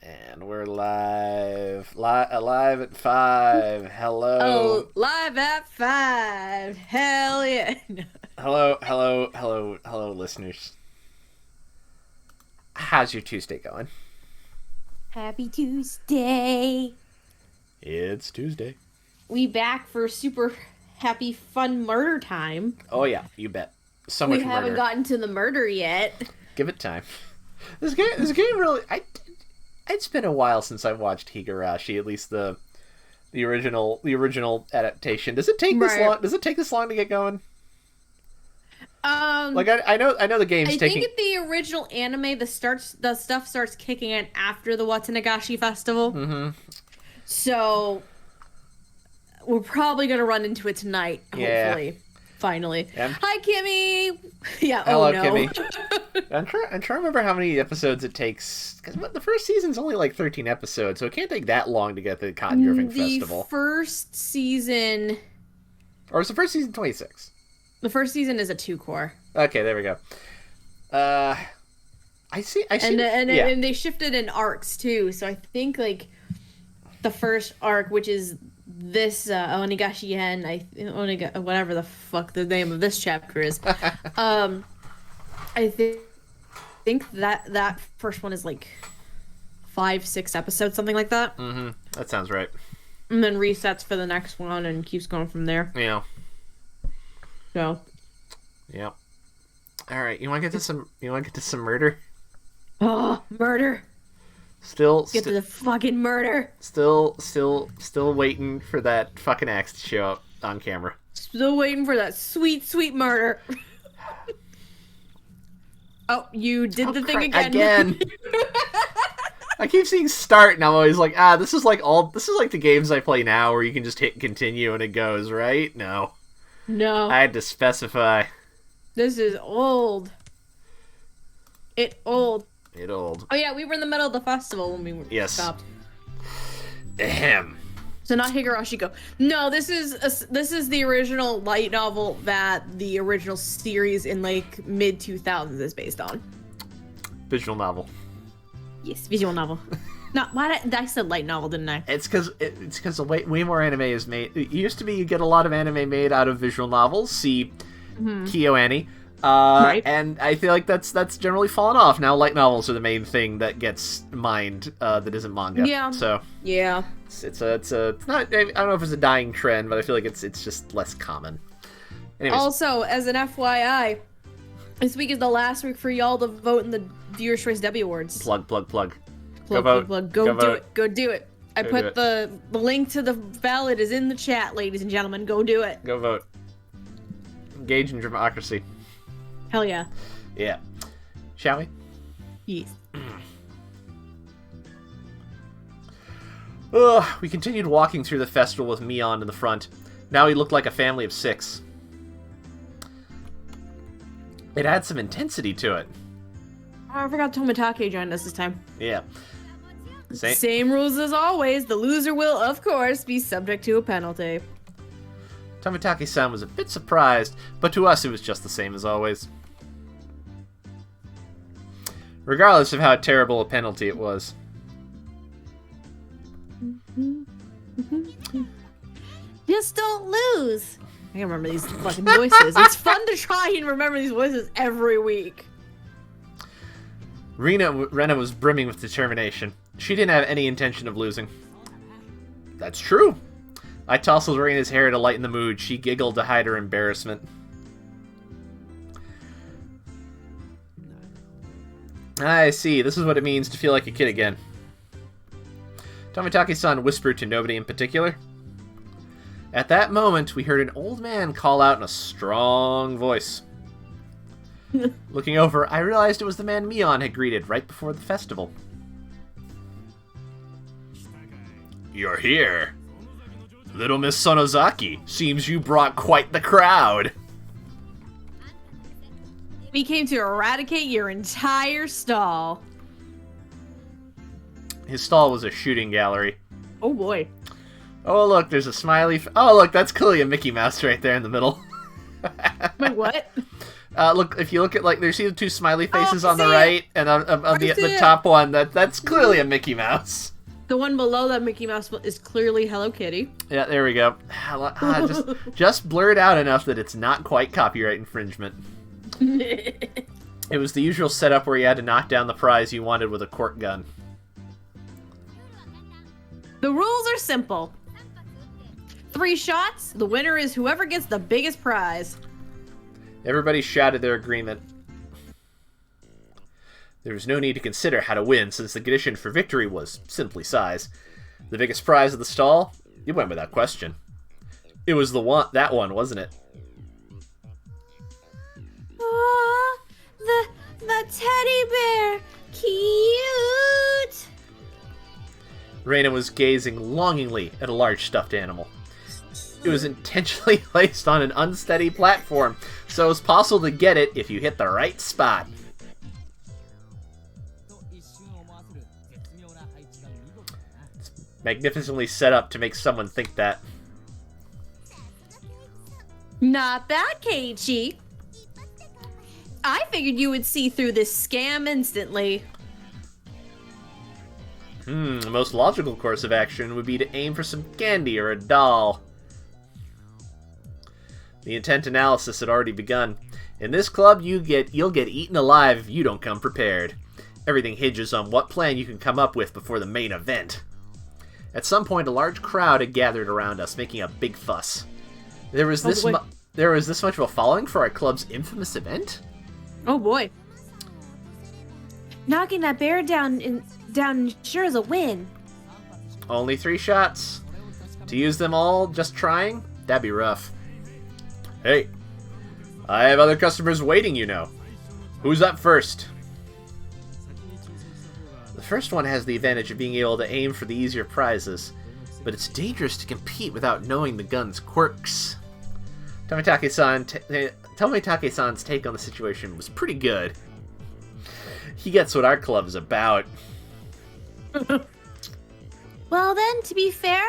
And we're live. Alive at 5. Hello. Oh, live at 5. Hell yeah. Hello, listeners. How's your Tuesday going? Happy Tuesday. It's Tuesday. We back for super happy fun murder time. Oh yeah, you bet. So much We murder. haven't gotten to the murder yet. Give it time. This game really. It's been a while since I've watched Higurashi. At least the original adaptation. Does it take this long? Does it take this long to get going? Like I know the game's taking. I think in the original anime, the stuff starts kicking in after the Watanagashi festival. Mm-hmm. So we're probably gonna run into it tonight. Hopefully. Yeah. Finally. Yeah. Hi, Kimmy. Yeah. Hello, oh no. Kimmy. I'm trying to remember how many episodes it takes. Because the first season's only like 13 episodes, so it can't take that long to get the Cotton Driven Festival. The first season. Or is the first season 26? The first season is a 2-core. Okay, there we go. I see. And yeah. they shifted in arcs too. So I think like the first arc, which is this Onigashien, whatever the fuck the name of this chapter is. I think that first one is like 5-6 episodes, something like that. Mm-hmm. That sounds right. And then resets for the next one and keeps going from there. Yeah. So. Yeah. All right. You want to get to some murder? Oh, murder! Get to the fucking murder. Still waiting for that fucking axe to show up on camera. Still waiting for that sweet murder. Oh, you did the thing again. I keep seeing start, and I'm always like, this is like the games I play now, where you can just hit continue and it goes, right? No. I had to specify. This is old. Old. Oh yeah, we were in the middle of the festival when we stopped. Ahem. So not Higurashi Go. No, this is the original light novel that the original series in like mid 2000s is based on. Visual novel. Yes, visual novel. No, why did I said light novel, didn't I? It's because way more anime is made. It used to be you get a lot of anime made out of visual novels. See, KyoAni. Right. And I feel like that's generally fallen off. Now light novels are the main thing that gets mined that isn't manga. Yeah. So yeah, it's not. I don't know if it's a dying trend, but I feel like it's just less common. Anyways. Also, as an FYI, this week is the last week for y'all to vote in the Viewer's Choice W Awards. Plug. Go vote. Vote. Go do it. I put the link to the ballot is in the chat, ladies and gentlemen. Go do it. Go vote. Engage in democracy. Hell yeah. Yeah. Shall we? Yes. We continued walking through the festival with Mion in the front. Now he looked like a family of 6. It had some intensity to it. Oh, I forgot Tomitake joined us this time. Yeah. Same rules as always. The loser will, of course, be subject to a penalty. Tomitake-san was a bit surprised, but to us it was just the same as always. Regardless of how terrible a penalty it was. Just don't lose. I can remember these fucking voices. It's fun to try and remember these voices every week. Rena was brimming with determination. She didn't have any intention of losing. That's true. I tousled Rena's hair to lighten the mood. She giggled to hide her embarrassment. I see. This is what it means to feel like a kid again. Tomitake-san whispered to nobody in particular. At that moment, we heard an old man call out in a strong voice. Looking over, I realized it was the man Mion had greeted right before the festival. You're here. Little Miss Sonozaki, seems you brought quite the crowd. We came to eradicate your entire stall. His stall was a shooting gallery. Oh boy. Oh look, there's a smiley... Oh look, that's clearly a Mickey Mouse right there in the middle. Wait, what? Look, if you look at, like, there's the two smiley faces on the see right, and on the top one, that's clearly a Mickey Mouse. The one below that Mickey Mouse is clearly Hello Kitty. Yeah, there we go. Just blurred out enough that it's not quite copyright infringement. It was the usual setup where you had to knock down the prize you wanted with a cork gun. The rules are simple. 3 shots, the winner is whoever gets the biggest prize. Everybody shouted their agreement. There was no need to consider how to win, since the condition for victory was simply size. The biggest prize of the stall? It went without question. It was that one, wasn't it? Aww, the teddy bear, cute. Raina was gazing longingly at a large stuffed animal. It was intentionally placed on an unsteady platform, so it was possible to get it if you hit the right spot. It's magnificently set up to make someone think that. Not bad, Keiichi. I figured you would see through this scam instantly. The most logical course of action would be to aim for some candy or a doll. The intent analysis had already begun. In this club, you'll get eaten alive if you don't come prepared. Everything hinges on what plan you can come up with before the main event. At some point, a large crowd had gathered around us, making a big fuss. There was this much of a following for our club's infamous event? Oh boy. Knocking that bear down sure is a win. Only 3 shots. To use them all just trying? That'd be rough. Hey, I have other customers waiting, you know. Who's up first? The first one has the advantage of being able to aim for the easier prizes, but it's dangerous to compete without knowing the gun's quirks. Tomitake-san's take on the situation was pretty good. He gets what our club's about. Well then, to be fair,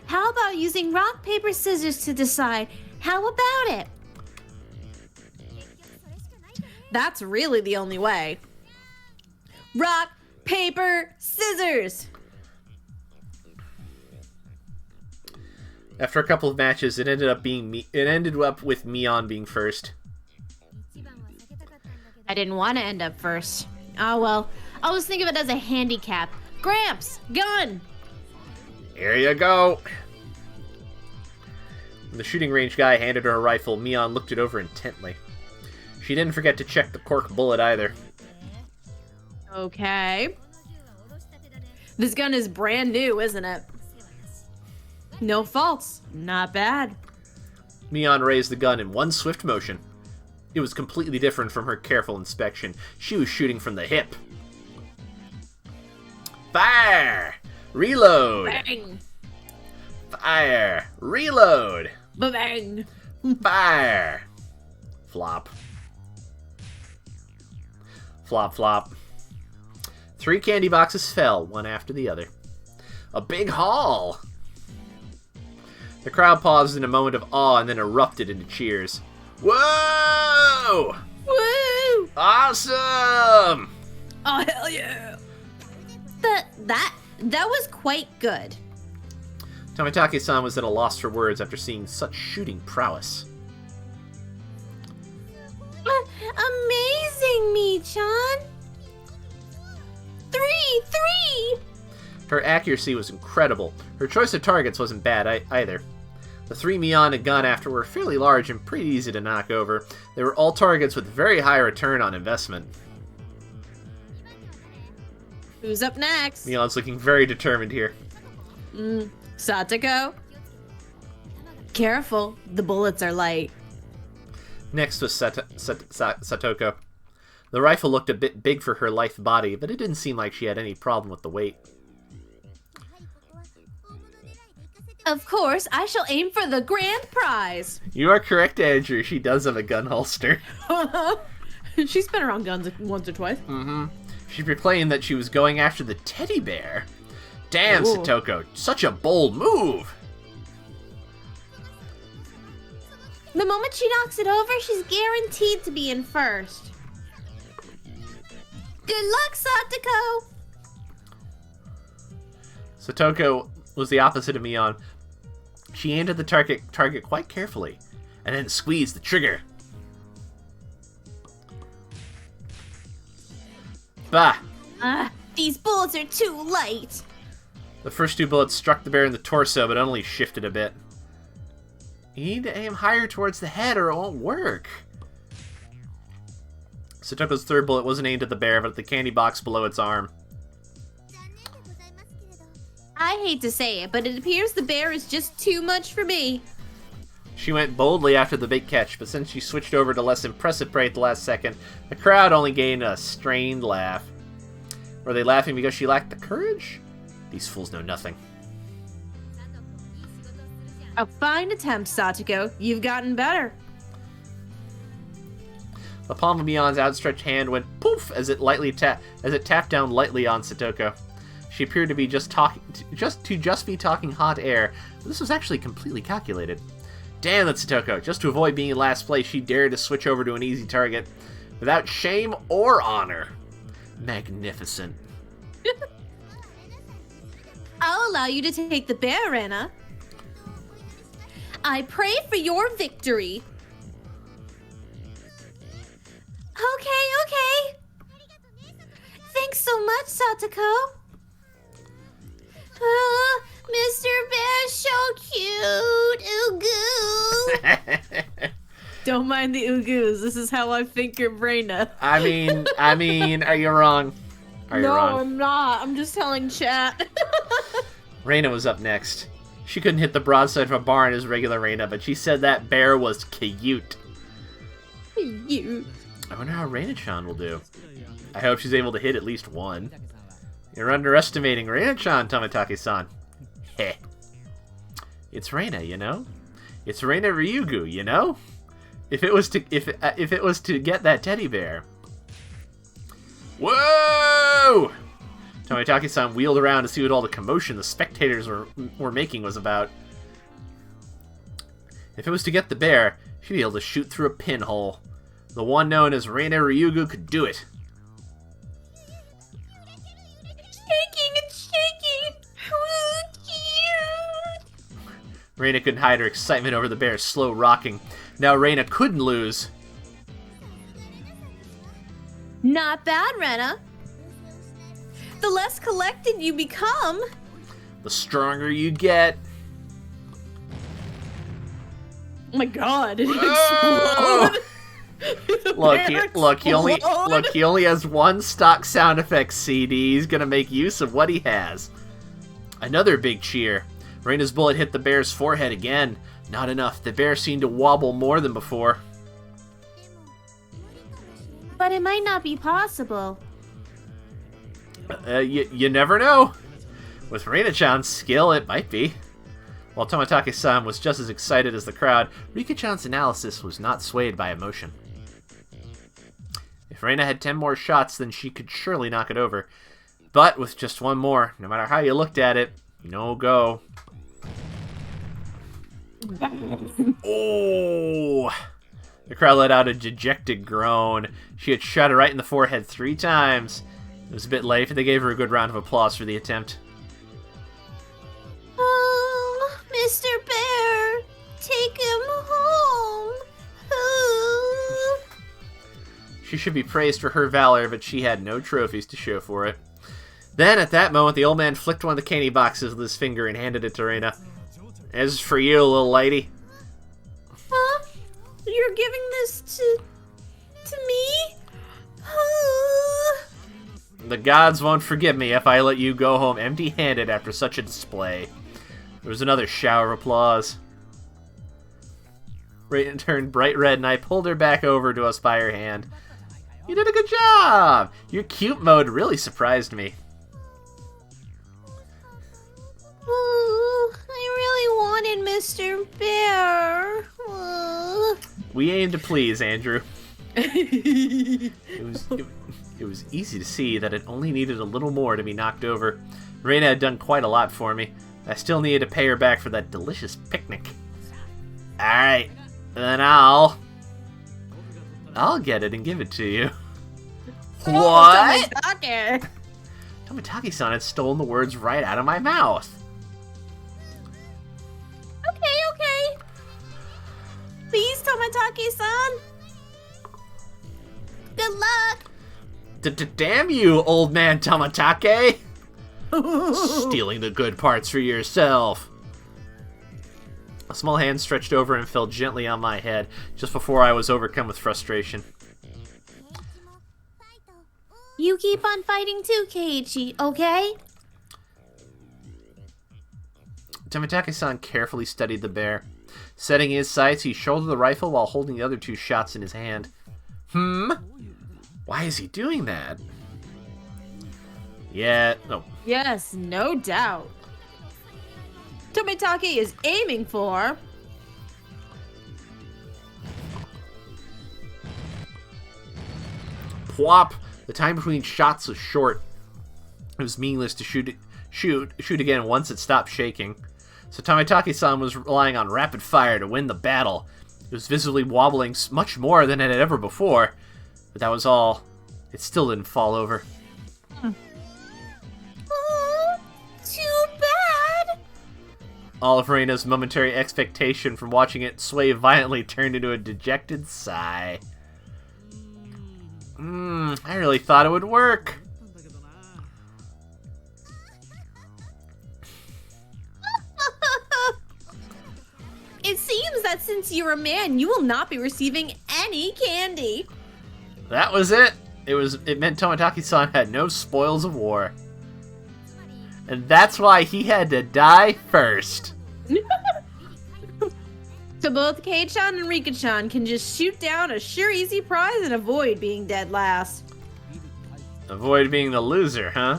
how about using rock, paper, scissors to decide? How about it? That's really the only way. Rock, paper, scissors! After a couple of matches, it ended up with Mion being first. I didn't want to end up first. Oh well, I was thinking of it as a handicap. Gramps, gun! Here you go. When the shooting range guy handed her a rifle, Mion looked it over intently. She didn't forget to check the cork bullet either. Okay. This gun is brand new, isn't it? No faults. Not bad. Mion raised the gun in one swift motion. It was completely different from her careful inspection. She was shooting from the hip. Fire! Reload! Bang! Fire! Reload! Bang! Fire! Flop. Flop, flop. 3 candy boxes fell, one after the other. A big haul! The crowd paused in a moment of awe and then erupted into cheers. Whoa! Woo! Awesome! Oh, hell yeah! That was quite good. Tomitake-san was at a loss for words after seeing such shooting prowess. Amazing, Mi-chan! 3! Her accuracy was incredible. Her choice of targets wasn't bad either. The 3 Mion had gone after were fairly large and pretty easy to knock over. They were all targets with very high return on investment. Who's up next? Mion's looking very determined here. Satoko? Careful, the bullets are light. Next was Satoko. The rifle looked a bit big for her lithe body, but it didn't seem like she had any problem with the weight. Of course, I shall aim for the grand prize. You are correct, Andrew. She does have a gun holster. She's been around guns once or twice. She proclaimed that she was going after the teddy bear. Damn, Ooh. Satoko, such a bold move! The moment she knocks it over, she's guaranteed to be in first. Good luck, Satoko! Satoko was the opposite of Mion. She aimed at the target quite carefully, and then squeezed the trigger. Bah! These bullets are too light. The first 2 bullets struck the bear in the torso, but only shifted a bit. You need to aim higher towards the head or it won't work. Satoko's 3rd bullet wasn't aimed at the bear, but at the candy box below its arm. I hate to say it, but it appears the bear is just too much for me. She went boldly after the big catch, but since she switched over to less impressive prey at the last second, the crowd only gained a strained laugh. Were they laughing because she lacked the courage? These fools know nothing. A fine attempt, Satoko. You've gotten better. The palm of Mion's outstretched hand went poof as it tapped down lightly on Satoko. She appeared to be just be talking hot air, but this was actually completely calculated. Damn that Satoko! Just to avoid being in last place, she dared to switch over to an easy target, without shame or honor. Magnificent. I'll allow you to take the bear, Anna. I pray for your victory. Okay. Thanks so much, Satoko. Mr. Bear's so cute. Ooh-goo. Don't mind the ooh-goos. This is how I think you're Brenda. I mean, are you wrong? No, I'm not. I'm just telling chat. Reina was up next. She couldn't hit the broadside of a barn as regular Reina, but she said that bear was cute. Cute. I wonder how Reina-chan will do. I hope she's able to hit at least one. You're underestimating Reina-chan, Tomitake-san. Heh. It's Reina, you know? It's Reina Ryugu, you know? If it was to get that teddy bear. Whoa! Tomitake-san wheeled around to see what all the commotion the spectators were making was about. If it was to get the bear, she'd be able to shoot through a pinhole. The one known as Reina Ryugu could do it. It's shaking. Oh, cute. Reina couldn't hide her excitement over the bear's slow rocking. Now Reina couldn't lose. Not bad, Rena. The less collected you become, the stronger you get. Oh my god, it exploded. He only has one stock sound effects CD. He's gonna make use of what he has. Another big cheer. Reina's bullet hit the bear's forehead again. Not enough. The bear seemed to wobble more than before. But it might not be possible. You never know. With Reina-chan's skill, it might be. While Tomitake-san was just as excited as the crowd, Rika-chan's analysis was not swayed by emotion. If Reina had 10 more shots, then she could surely knock it over. But with just one more, no matter how you looked at it, no go. Oh! The crowd let out a dejected groan. She had shot her right in the forehead 3 times. It was a bit late, but they gave her a good round of applause for the attempt. Oh, Mr. Bear, take him home. Oh. She should be praised for her valor, but she had no trophies to show for it. Then, at that moment, the old man flicked one of the candy boxes with his finger and handed it to Reina. This is for you, little lady. Huh? You're giving this to me? The gods won't forgive me if I let you go home empty-handed after such a display. There was another shower of applause. Reina turned bright red, and I pulled her back over to us by her hand. You did a good job! Your cute mode really surprised me. I really wanted Mr. Bear. We aim to please, Andrew. It was easy to see that it only needed a little more to be knocked over. Reina had done quite a lot for me. I still needed to pay her back for that delicious picnic. Alright, then I'll get it and give it to you. What? Tomotage! Tomotage-san had stolen the words right out of my mouth. Okay. Please, Tomotage-san. Good luck. Damn you, old man Tomatake! Stealing the good parts for yourself. A small hand stretched over and fell gently on my head, just before I was overcome with frustration. You keep on fighting too, Keiichi, okay? Tomatake-san carefully studied the bear. Setting his sights, he shouldered the rifle while holding the other 2 shots in his hand. Why is he doing that? Yeah, no. Yes, no doubt. Tomitake is aiming for... Plop! The time between shots was short. It was meaningless to shoot again once it stopped shaking. So Tomitake-san was relying on rapid fire to win the battle. It was visibly wobbling much more than it had ever before. But that was all. It still didn't fall over. Oh, too bad. All of Reina's momentary expectation from watching it sway violently turned into a dejected sigh. I really thought it would work. It seems that since you're a man, you will not be receiving any candy. That was it. It meant Tomitake-san had no spoils of war. And that's why he had to die first. So both Kei-chan and Rika-chan can just shoot down a sure easy prize and avoid being dead last. Avoid being the loser, huh?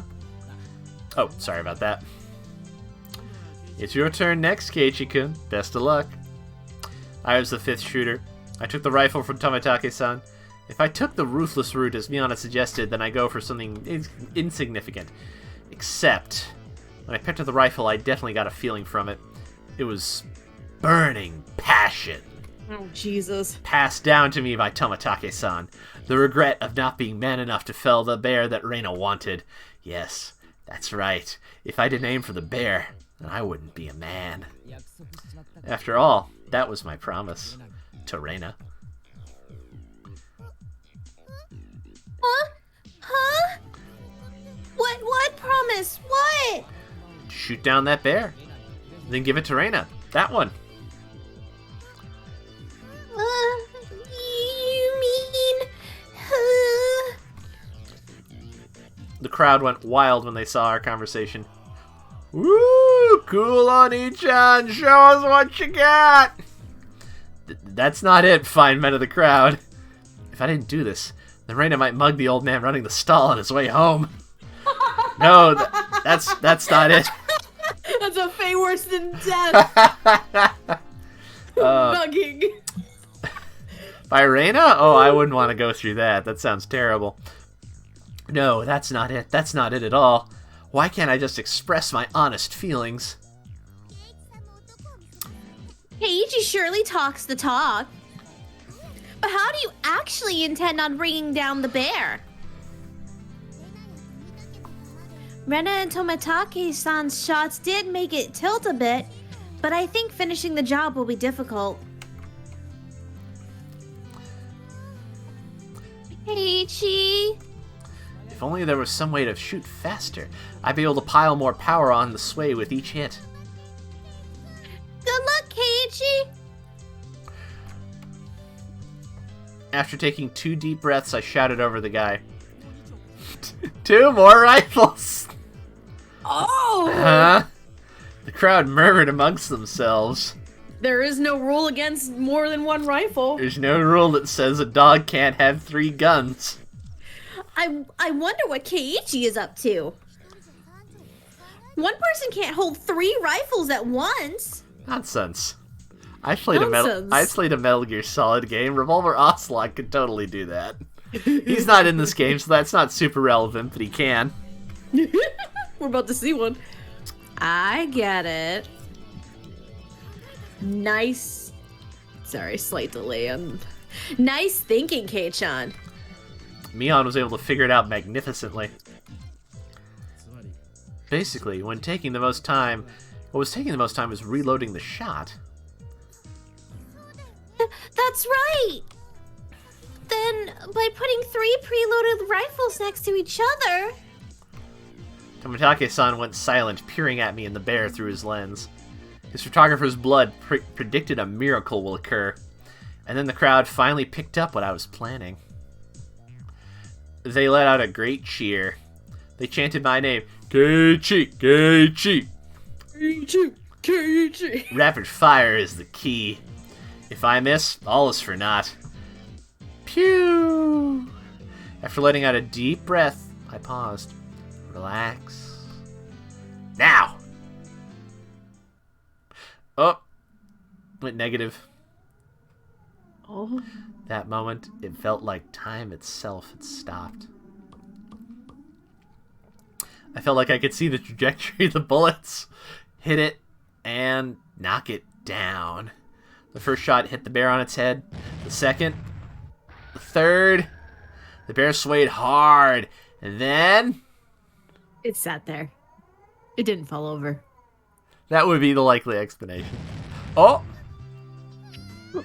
Oh, sorry about that. It's your turn next, Keiichi-kun. Best of luck. I was the 5th shooter. I took the rifle from Tomitake-san. If I took the ruthless route as Miana suggested, then I go for something insignificant. Except, when I picked up the rifle, I definitely got a feeling from it. It was burning passion. Oh, Jesus. Passed down to me by Tomitake-san. The regret of not being man enough to fell the bear that Reina wanted. Yes, that's right. If I didn't aim for the bear, then I wouldn't be a man. After all, that was my promise to Reina. Huh? What promise? What? Shoot down that bear. Then give it to Reina. That one. You mean... The crowd went wild when they saw our conversation. Woo! Cool on Ichan! Show us what you got! That's not it, fine men of the crowd. If I didn't do this, then Reina might mug the old man running the stall on his way home. No, that's not it. That's a fate worse than death. Mugging. By Reina? Oh, I wouldn't want to go through that. That sounds terrible. No, that's not it. That's not it at all. Why can't I just express my honest feelings? Keiichi surely talks the talk. But how do you actually intend on bringing down the bear? Rena and Tomitake-san's shots did make it tilt a bit, but I think finishing the job will be difficult. Keiichi? If only there was some way to shoot faster, I'd be able to pile more power on the sway with each hit. Good luck, Keiichi! After taking 2 deep breaths, I shouted over the guy. 2 more rifles! Oh! The crowd murmured amongst themselves. There is no rule against more than one rifle. There's no rule that says a dog can't have 3 guns. I wonder what Keiichi is up to. One person can't hold 3 rifles at once. Nonsense. I played a Metal Gear Solid game. Revolver Ocelot could totally do that. He's not in this game, so that's not super relevant, but he can. We're about to see one. I get it. Nice Sorry, slight delay on... Nice thinking, Kei-chan. Mion was able to figure it out magnificently. Basically, what was taking the most time was reloading the shot. That's right! Then, by putting 3 preloaded rifles next to each other... Tomitake-san went silent, peering at me and the bear through his lens. His photographer's blood predicted a miracle will occur. And then the crowd finally picked up what I was planning. They let out a great cheer. They chanted my name, Keiichi, Keiichi. Keiichi, Keiichi. Rapid fire is the key. If I miss, all is for naught. Pew! After letting out a deep breath, I paused. Relax. Now! Oh! Went negative. Oh. That moment, it felt like time itself had stopped. I felt like I could see the trajectory of the bullets, hit it, and knock it down. The first shot hit the bear on its head. The second, the third, the bear swayed hard, and then... It sat there. It didn't fall over. That would be the likely explanation. Oh!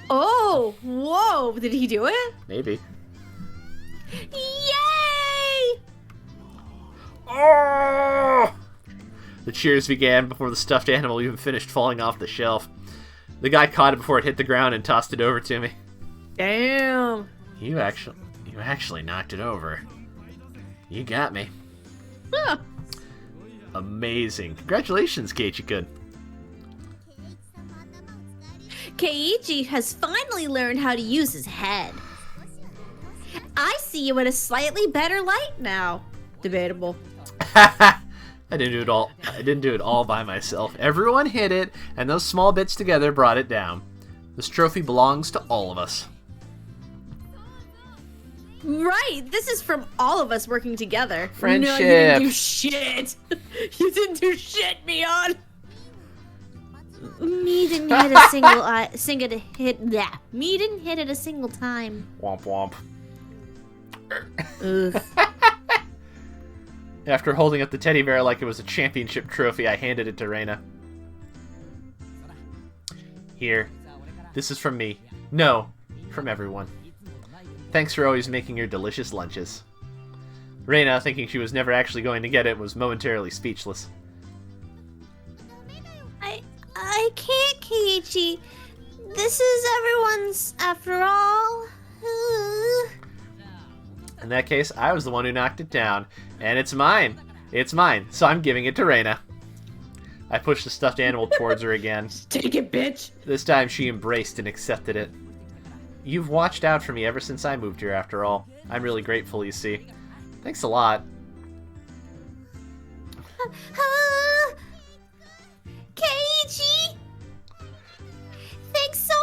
Oh! Whoa! Did he do it? Maybe. Yay! Oh! The cheers began before the stuffed animal even finished falling off the shelf. The guy caught it before it hit the ground and tossed it over to me. Damn. You actually knocked it over. You got me. Huh. Amazing. Congratulations, Keiichi-kun. Keiichi has finally learned how to use his head. I see you in a slightly better light now. Debatable. I didn't do it all. I didn't do it all by myself. Everyone hit it, and those small bits together brought it down. This trophy belongs to all of us. Right, this is from all of us working together. Friendship. No, you didn't do shit. You didn't do shit, Mion. Me didn't hit Me didn't hit it a single time. Womp womp. Ugh. After holding up the teddy bear like it was a championship trophy, I handed it to Reina. Here. This is from me. No, from everyone. Thanks for always making your delicious lunches. Reina, thinking she was never actually going to get it, was momentarily speechless. I can't, Keiichi. This is everyone's, after all. In that case, I was the one who knocked it down. And it's mine. It's mine, so I'm giving it to Reina. I pushed the stuffed animal towards her again. Take it, bitch! This time she embraced and accepted it. You've watched out for me ever since I moved here, after all. I'm really grateful, you see. Thanks a lot. Keiichi! Thanks so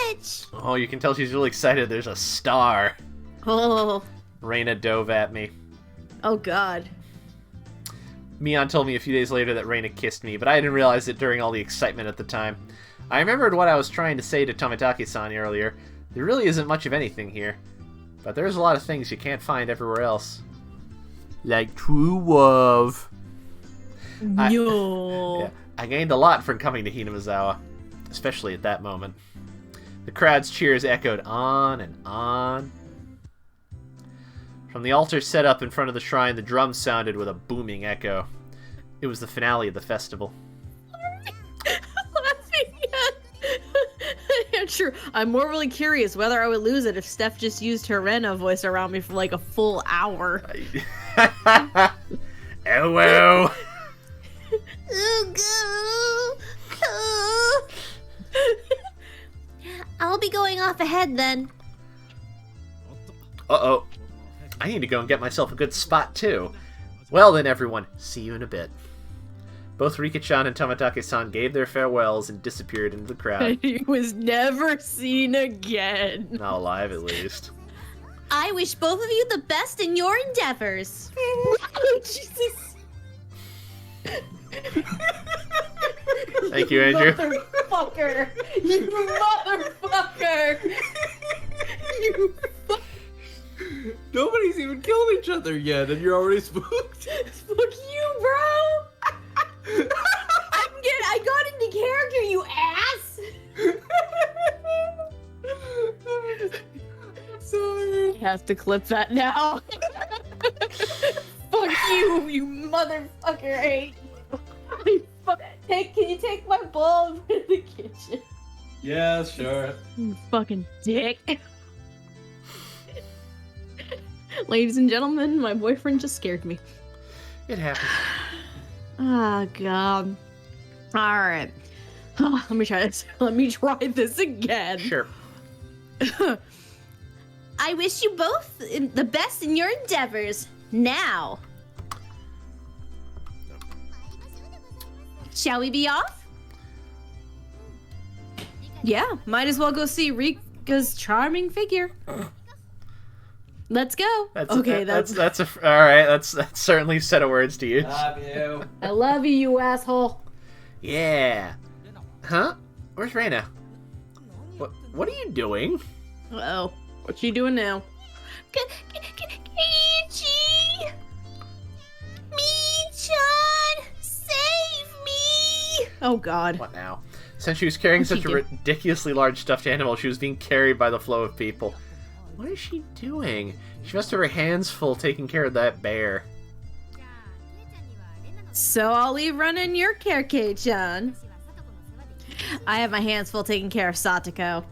much! Oh, you can tell she's really excited. There's a star. Oh. Reina dove at me. Oh, God. Mion told me a few days later that Reina kissed me, but I didn't realize it during all the excitement at the time. I remembered what I was trying to say to Tomitake-san earlier. There really isn't much of anything here. But there's a lot of things you can't find everywhere else. Like true love. No. I gained a lot from coming to Hinamizawa, especially at that moment. The crowd's cheers echoed on and on. From the altar set up in front of the shrine, the drums sounded with a booming echo. It was the finale of the festival. Yeah, sure. I'm more really curious whether I would lose it if Steph just used her Rena voice around me for like a full hour. Hello. I'll be going off ahead then. Uh-oh. I need to go and get myself a good spot, too. Well then, everyone. See you in a bit. Both Rika-chan and Tomitake-san gave their farewells and disappeared into the crowd. He was never seen again. Not alive, at least. I wish both of you the best in your endeavors. Oh, Jesus. Thank you, Andrew. Motherfucker! You motherfucker! You Nobody's even killed each other yet, and you're already spooked. fuck you, bro! I got into character, you ass! Sorry. I have to clip that now. Fuck you, you motherfucker! I hate you. Can you take my bowl and put it in the kitchen? Yeah, sure. You fucking dick. Ladies and gentlemen, my boyfriend just scared me. It happens. Oh, God. Alright. Let me try this. Let me try this again. Sure. I wish you both the best in your endeavors. Now. Shall we be off? Yeah, might as well go see Rika's charming figure. Let's go. That's all right. That's certainly a set of words to use. Love you. I love you, you asshole. Yeah. Huh? Where's Reina? What are you doing? Uh-oh. What you doing now? Keiichi! Me-chan! Save me! Oh, God. What now? Since she was carrying What's she such a doing? ridiculously large stuffed animal, she was being carried by the flow of people. What is she doing? She must have her hands full taking care of that bear. So I'll leave running your care, Kei-chan. I have my hands full taking care of Satoko.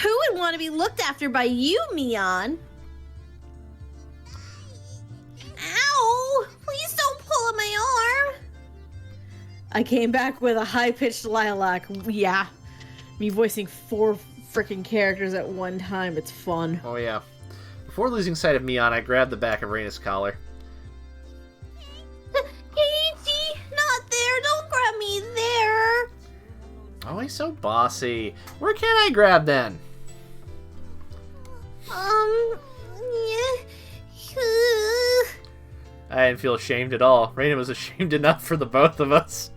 Who would want to be looked after by you, Mion? Ow! Please don't pull at my arm! I came back with a high-pitched lilac. Yeah. Me voicing 4 freaking characters at one time. It's fun. Oh yeah. Before losing sight of Mion, I grabbed the back of Reina's collar. Keiichi! Not there! Don't grab me there! Oh, he's so bossy. Where can I grab then? Yeah. I didn't feel ashamed at all. Reina was ashamed enough for the both of us.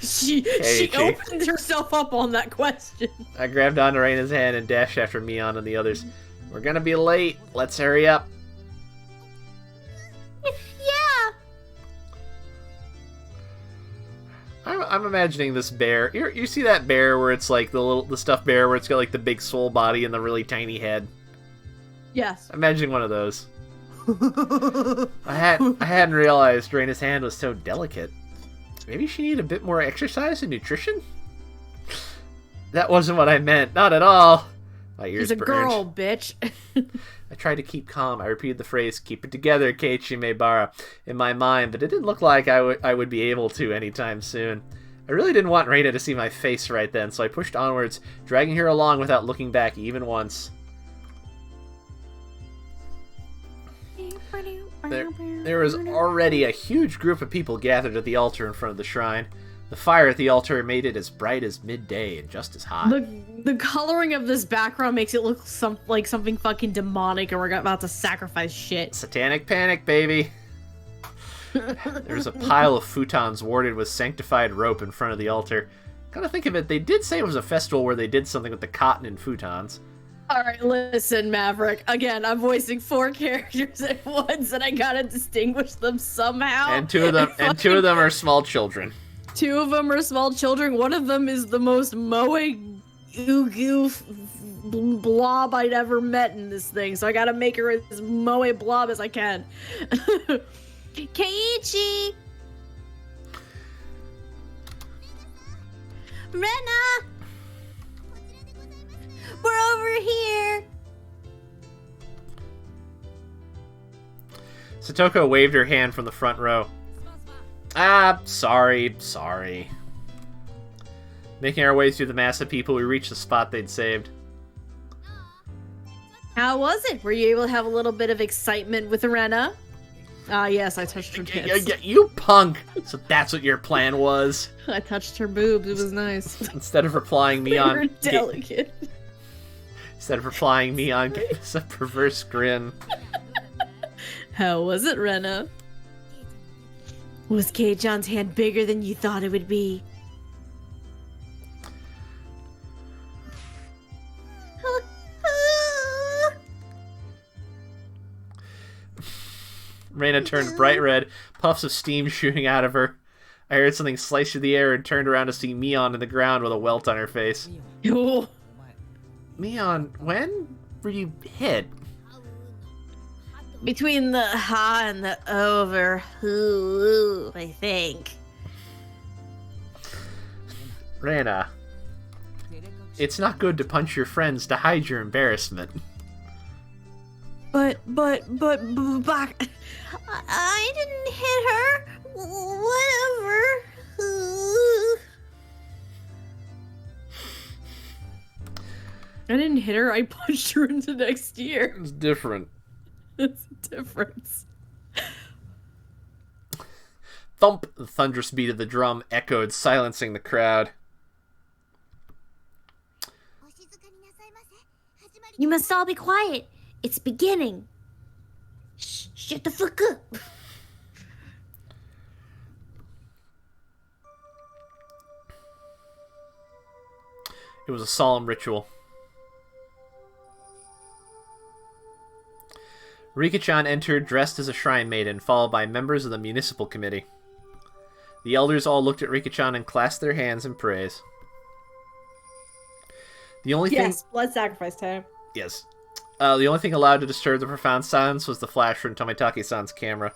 she opened herself up on that question. I grabbed onto Reina's hand and dashed after Mion and the others. We're gonna be late. Let's hurry up. Yeah. I'm imagining this bear. You see that bear where it's like the stuffed bear where it's got like the big swole body and the really tiny head? Yes. I'm imagining one of those. I hadn't realized Reina's hand was so delicate. Maybe she needed a bit more exercise and nutrition? That wasn't what I meant. Not at all. My ears She's a burned. girl, bitch. I tried to keep calm. I repeated the phrase, "Keep it together, Keiichi Meibara," in my mind, but it didn't look like I would be able to anytime soon. I really didn't want Reina to see my face right then, so I pushed onwards, dragging her along without looking back even once. There was already a huge group of people gathered at the altar in front of the shrine. The fire at the altar made it as bright as midday and just as hot. The coloring of this background makes it look like something fucking demonic and we're about to sacrifice shit. Satanic panic, baby. There's a pile of futons warded with sanctified rope in front of the altar. Gotta think of it, they did say it was a festival where they did something with the cotton and futons. Alright, listen, Maverick. Again, I'm voicing 4 characters at once and I gotta distinguish them somehow. And two of them are small children. 2 of them are small children. One of them is the most moe goof blob I'd ever met in this thing. So I gotta make her as moe blob as I can. Keiichi! Rena! We're over here! Satoko waved her hand from the front row. Ah, sorry. Making our way through the mass of people, we reached the spot they'd saved. How was it? Were you able to have a little bit of excitement with Rena? Ah, yes, I touched her tits. You punk! So that's what your plan was? I touched her boobs. It was nice. Instead of replying They Mion... were delicate. Instead of replying Mion gave us a perverse grin. How was it, Rena? Was Kei-chan's hand bigger than you thought it would be? Reina turned bright red, puffs of steam shooting out of her. I heard something slice through the air and turned around to see Mion in the ground with a welt on her face. Oh. Mion, when were you hit? Between the ha and the over, ooh, I think. Reina, it's not good to punch your friends to hide your embarrassment. But, I didn't hit her. Whatever. I didn't hit her. I punched her into next year. It's different. It's a difference. Thump! The thunderous beat of the drum echoed, silencing the crowd. You must all be quiet. It's beginning. Shut the fuck up. It was a solemn ritual. Rika-chan entered dressed as a shrine maiden, followed by members of the municipal committee. The elders all looked at Rika-chan and clasped their hands in praise. The only thing... Yes, blood sacrifice time. Yes. The only thing allowed to disturb the profound silence was the flash from Tomitaki-san's camera.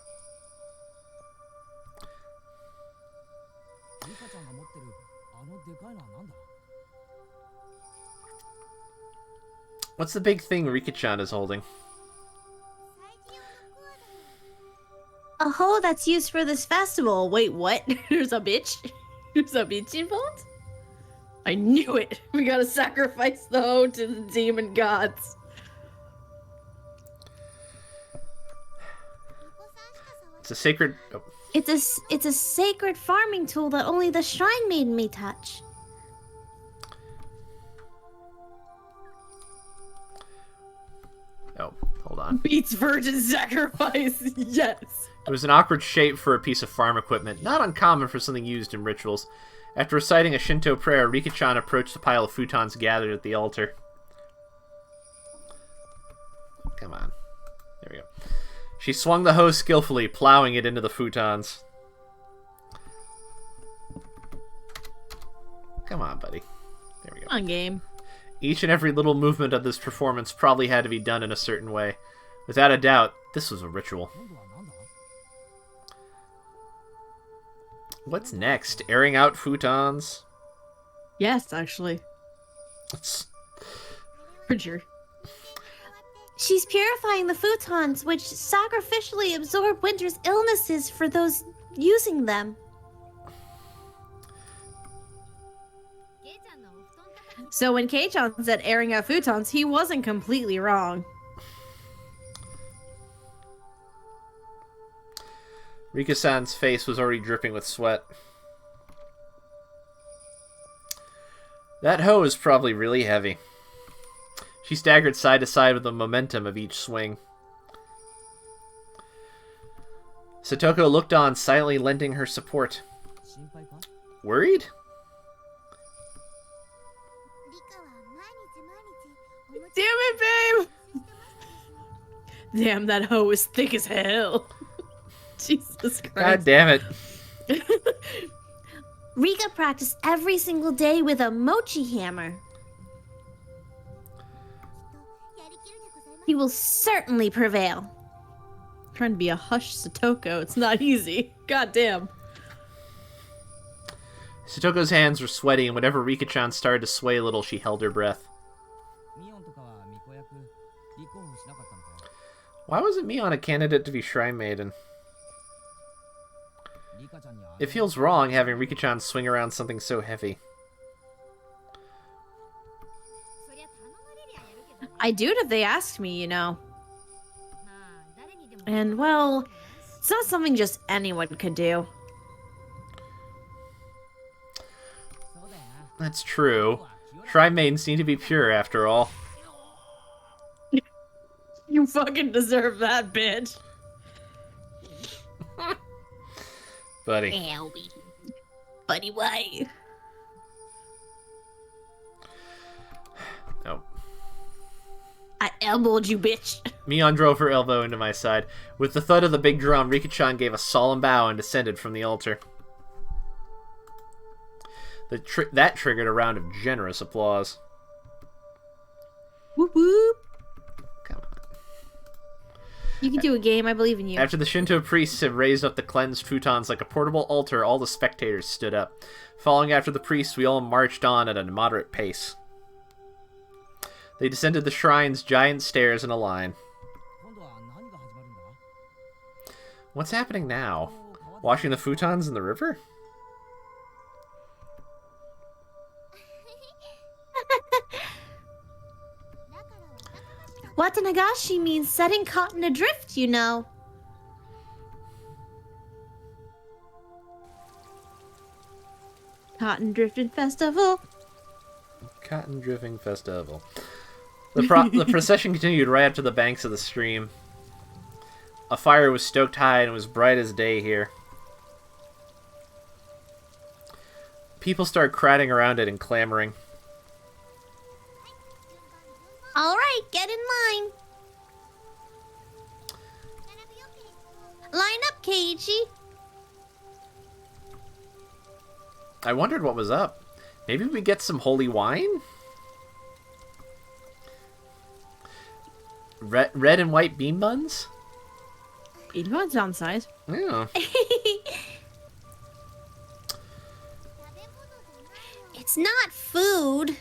What's the big thing Rika-chan is holding? A hoe that's used for this festival. Wait, what? There's a bitch? There's a bitch involved? I knew it! We gotta sacrifice the hoe to the demon gods. It's a sacred... Oh. It's a sacred farming tool that only the shrine maiden may touch. Oh, hold on. Beats virgin sacrifice, yes! It was an awkward shape for a piece of farm equipment, not uncommon for something used in rituals. After reciting a Shinto prayer, Rika-chan approached the pile of futons gathered at the altar. Come on. There we go. She swung the hoe skillfully, plowing it into the futons. Come on, buddy. There we go. Come on, game. Each and every little movement of this performance probably had to be done in a certain way. Without a doubt, this was a ritual. What's next? Airing out futons? Yes, actually. For sure. She's purifying the futons, which sacrificially absorb winter's illnesses for those using them. So when Kei-chan said airing out futons, he wasn't completely wrong. Rika-san's face was already dripping with sweat. That hoe is probably really heavy. She staggered side to side with the momentum of each swing. Satoko looked on, silently lending her support. Worried? Damn it, babe! Damn, that hoe is thick as hell. Jesus Christ. God damn it. Rika practiced every single day with a mochi hammer. He will certainly prevail. I'm trying to be a hush Satoko. It's not easy. God damn. Satoko's hands were sweaty, and whenever Rika-chan started to sway a little, she held her breath. Why wasn't Mion a candidate to be Shrine Maiden? It feels wrong having Rika-chan swing around something so heavy. I'd do it if they asked me, you know. And, well, it's not something just anyone could do. That's true. Shrine Maidens need to be pure, after all. You fucking deserve that, bitch. Buddy. Elby. Buddy, why? Oh. I elbowed you, bitch. Mion drove her elbow into my side. With the thud of the big drum, Rika-chan gave a solemn bow and descended from the altar. That triggered a round of generous applause. Whoop whoop. Come on. You can do a game. I believe in you. After the Shinto priests had raised up the cleansed futons like a portable altar, all the spectators stood up. Following after the priests, we all marched on at a moderate pace. They descended the shrine's giant stairs in a line. What's happening now? Washing the futons in the river? Watanagashi means setting cotton adrift, you know. Cotton Drifting Festival. Cotton Drifting Festival. The procession continued right up to the banks of the stream. A fire was stoked high and it was bright as day here. People started crowding around it and clamoring. All right, get in line. Line up, Keiichi. I wondered what was up. Maybe we get some holy wine? Red and white bean buns? Bean buns downsize. Yeah. It's not food.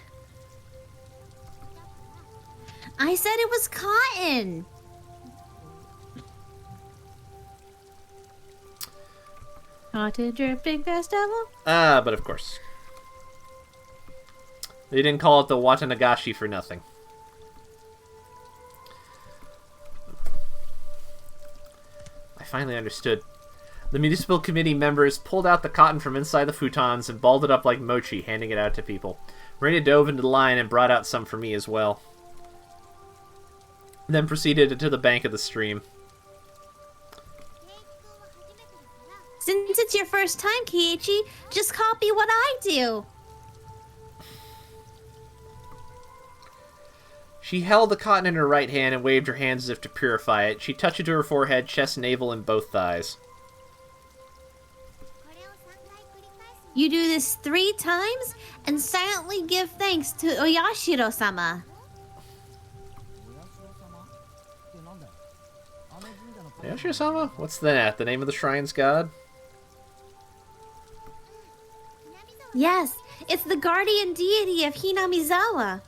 I said it was cotton. Cotton Drifting Festival. But of course. They didn't call it the Watanagashi for nothing. I finally understood. The municipal committee members pulled out the cotton from inside the futons and balled it up like mochi, handing it out to people. Marina dove into the line and brought out some for me as well. Then proceeded to the bank of the stream. Since it's your first time, Keiichi, just copy what I do. She held the cotton in her right hand and waved her hands as if to purify it. She touched it to her forehead, chest, navel, and both thighs. You do this 3 times and silently give thanks to Oyashiro-sama. Yoshiro-sama? What's that? The name of the shrine's god? Yes, it's the guardian deity of Hinamizawa.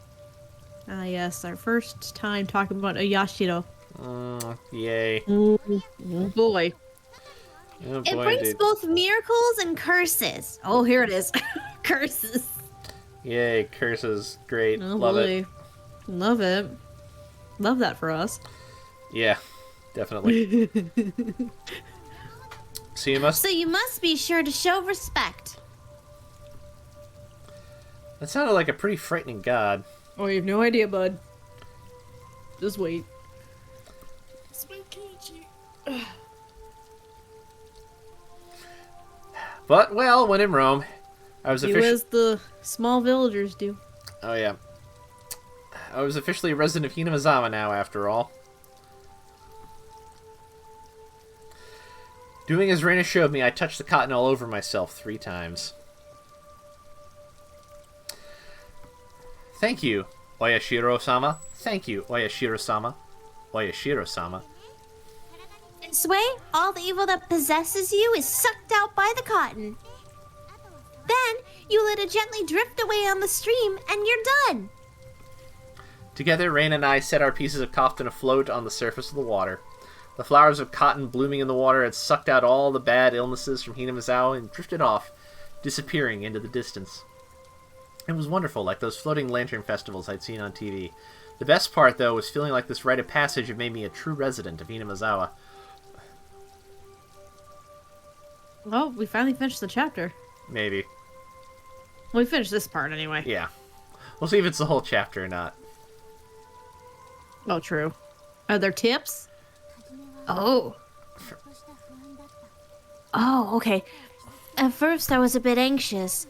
Ah, yes, our first time talking about Oyashiro. Yay. Oh boy. Oh, It boy, brings dude. both miracles and curses. Oh, here it is. Curses. Yay, curses. Great. Oh, Love boy. it. Love it. Love that for us. Yeah, definitely. So you must... So you must be sure to show respect. That sounded like a pretty frightening god. Oh, you have no idea, bud. Just wait. But, well, when in Rome, I was Do officially... as the small villagers do. Oh, yeah. I was officially a resident of Hinamizawa now, after all. Doing as Reina showed me, I touched the cotton all over myself 3 times. Thank you, Oyashiro-sama. Thank you, Oyashiro-sama. Oyashiro-sama. This way, all the evil that possesses you is sucked out by the cotton. Then, you let it gently drift away on the stream, and you're done. Together, Reina and I set our pieces of cotton afloat on the surface of the water. The flowers of cotton blooming in the water had sucked out all the bad illnesses from Hinamizawa and drifted off, disappearing into the distance. It was wonderful, like those floating lantern festivals I'd seen on TV. The best part, though, was feeling like this rite of passage had made me a true resident of Hinamizawa. Well, we finally finished the chapter. Maybe. We finished this part anyway. Yeah. We'll see if it's the whole chapter or not. Oh, true. Are there tips? Oh. Oh, okay. At first, I was a bit anxious.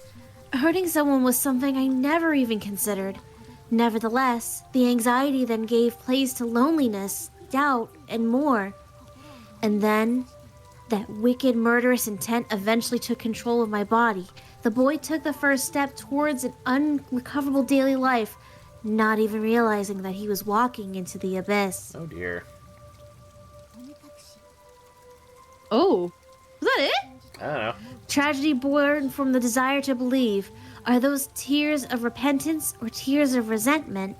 Hurting someone was something I never even considered. Nevertheless, the anxiety then gave place to loneliness, doubt, and more. And then, that wicked, murderous intent eventually took control of my body. The boy took the first step towards an unrecoverable daily life, not even realizing that he was walking into the abyss. Oh dear. Oh, was that it? I don't know. Tragedy born from the desire to believe. Are those tears of repentance or tears of resentment?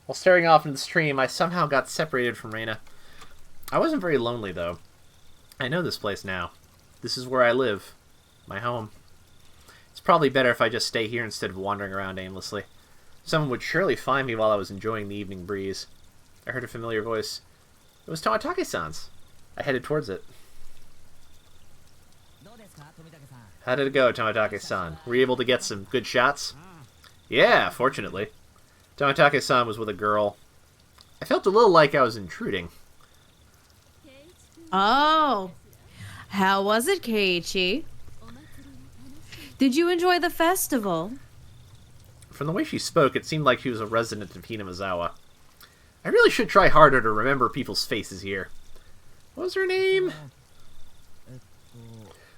While staring off into the stream, I somehow got separated from Reina. I wasn't very lonely, though. I know this place now. This is where I live. My home. It's probably better if I just stay here instead of wandering around aimlessly. Someone would surely find me while I was enjoying the evening breeze. I heard a familiar voice. It was Tomatake-san's. I headed towards it. How did it go, Tomatake-san? Were you able to get some good shots? Yeah, fortunately. Tomatake-san was with a girl. I felt a little like I was intruding. Oh. How was it, Keiichi? Did you enjoy the festival? From the way she spoke, it seemed like she was a resident of Hinamizawa. I really should try harder to remember people's faces here. What was her name?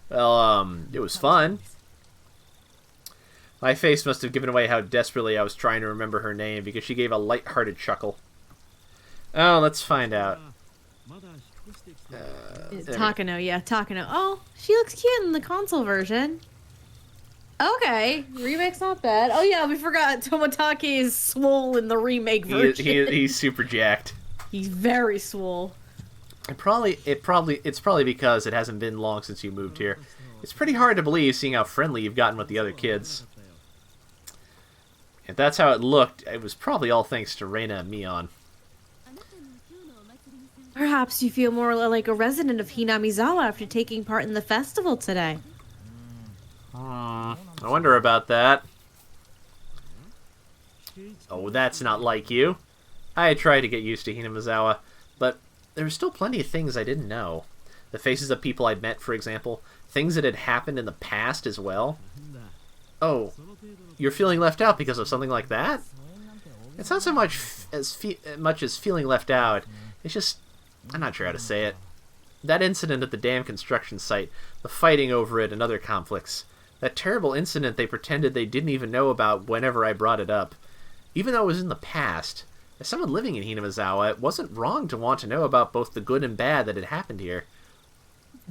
Well, it was fun. My face must have given away how desperately I was trying to remember her name because she gave a light-hearted chuckle. Oh, let's find out. Takano, yeah, Takano. Oh, she looks cute in the console version. Okay, remake's not bad. Oh yeah, we forgot Tomatake is swole in the remake version. He's super jacked. He's very swole. It's probably because it hasn't been long since you moved here. It's pretty hard to believe seeing how friendly you've gotten with the other kids. If that's how it looked, it was probably all thanks to Reina and Mion. Perhaps you feel more like a resident of Hinamizawa after taking part in the festival today. I wonder about that. Oh, that's not like you. I had tried to get used to Hinamizawa, but there were still plenty of things I didn't know. The faces of people I'd met, for example. Things that had happened in the past as well. Oh, you're feeling left out because of something like that? It's not so much as feeling left out. It's just, I'm not sure how to say it. That incident at the dam construction site, the fighting over it and other conflicts. That terrible incident they pretended they didn't even know about whenever I brought it up. Even though it was in the past, as someone living in Hinamizawa, it wasn't wrong to want to know about both the good and bad that had happened here.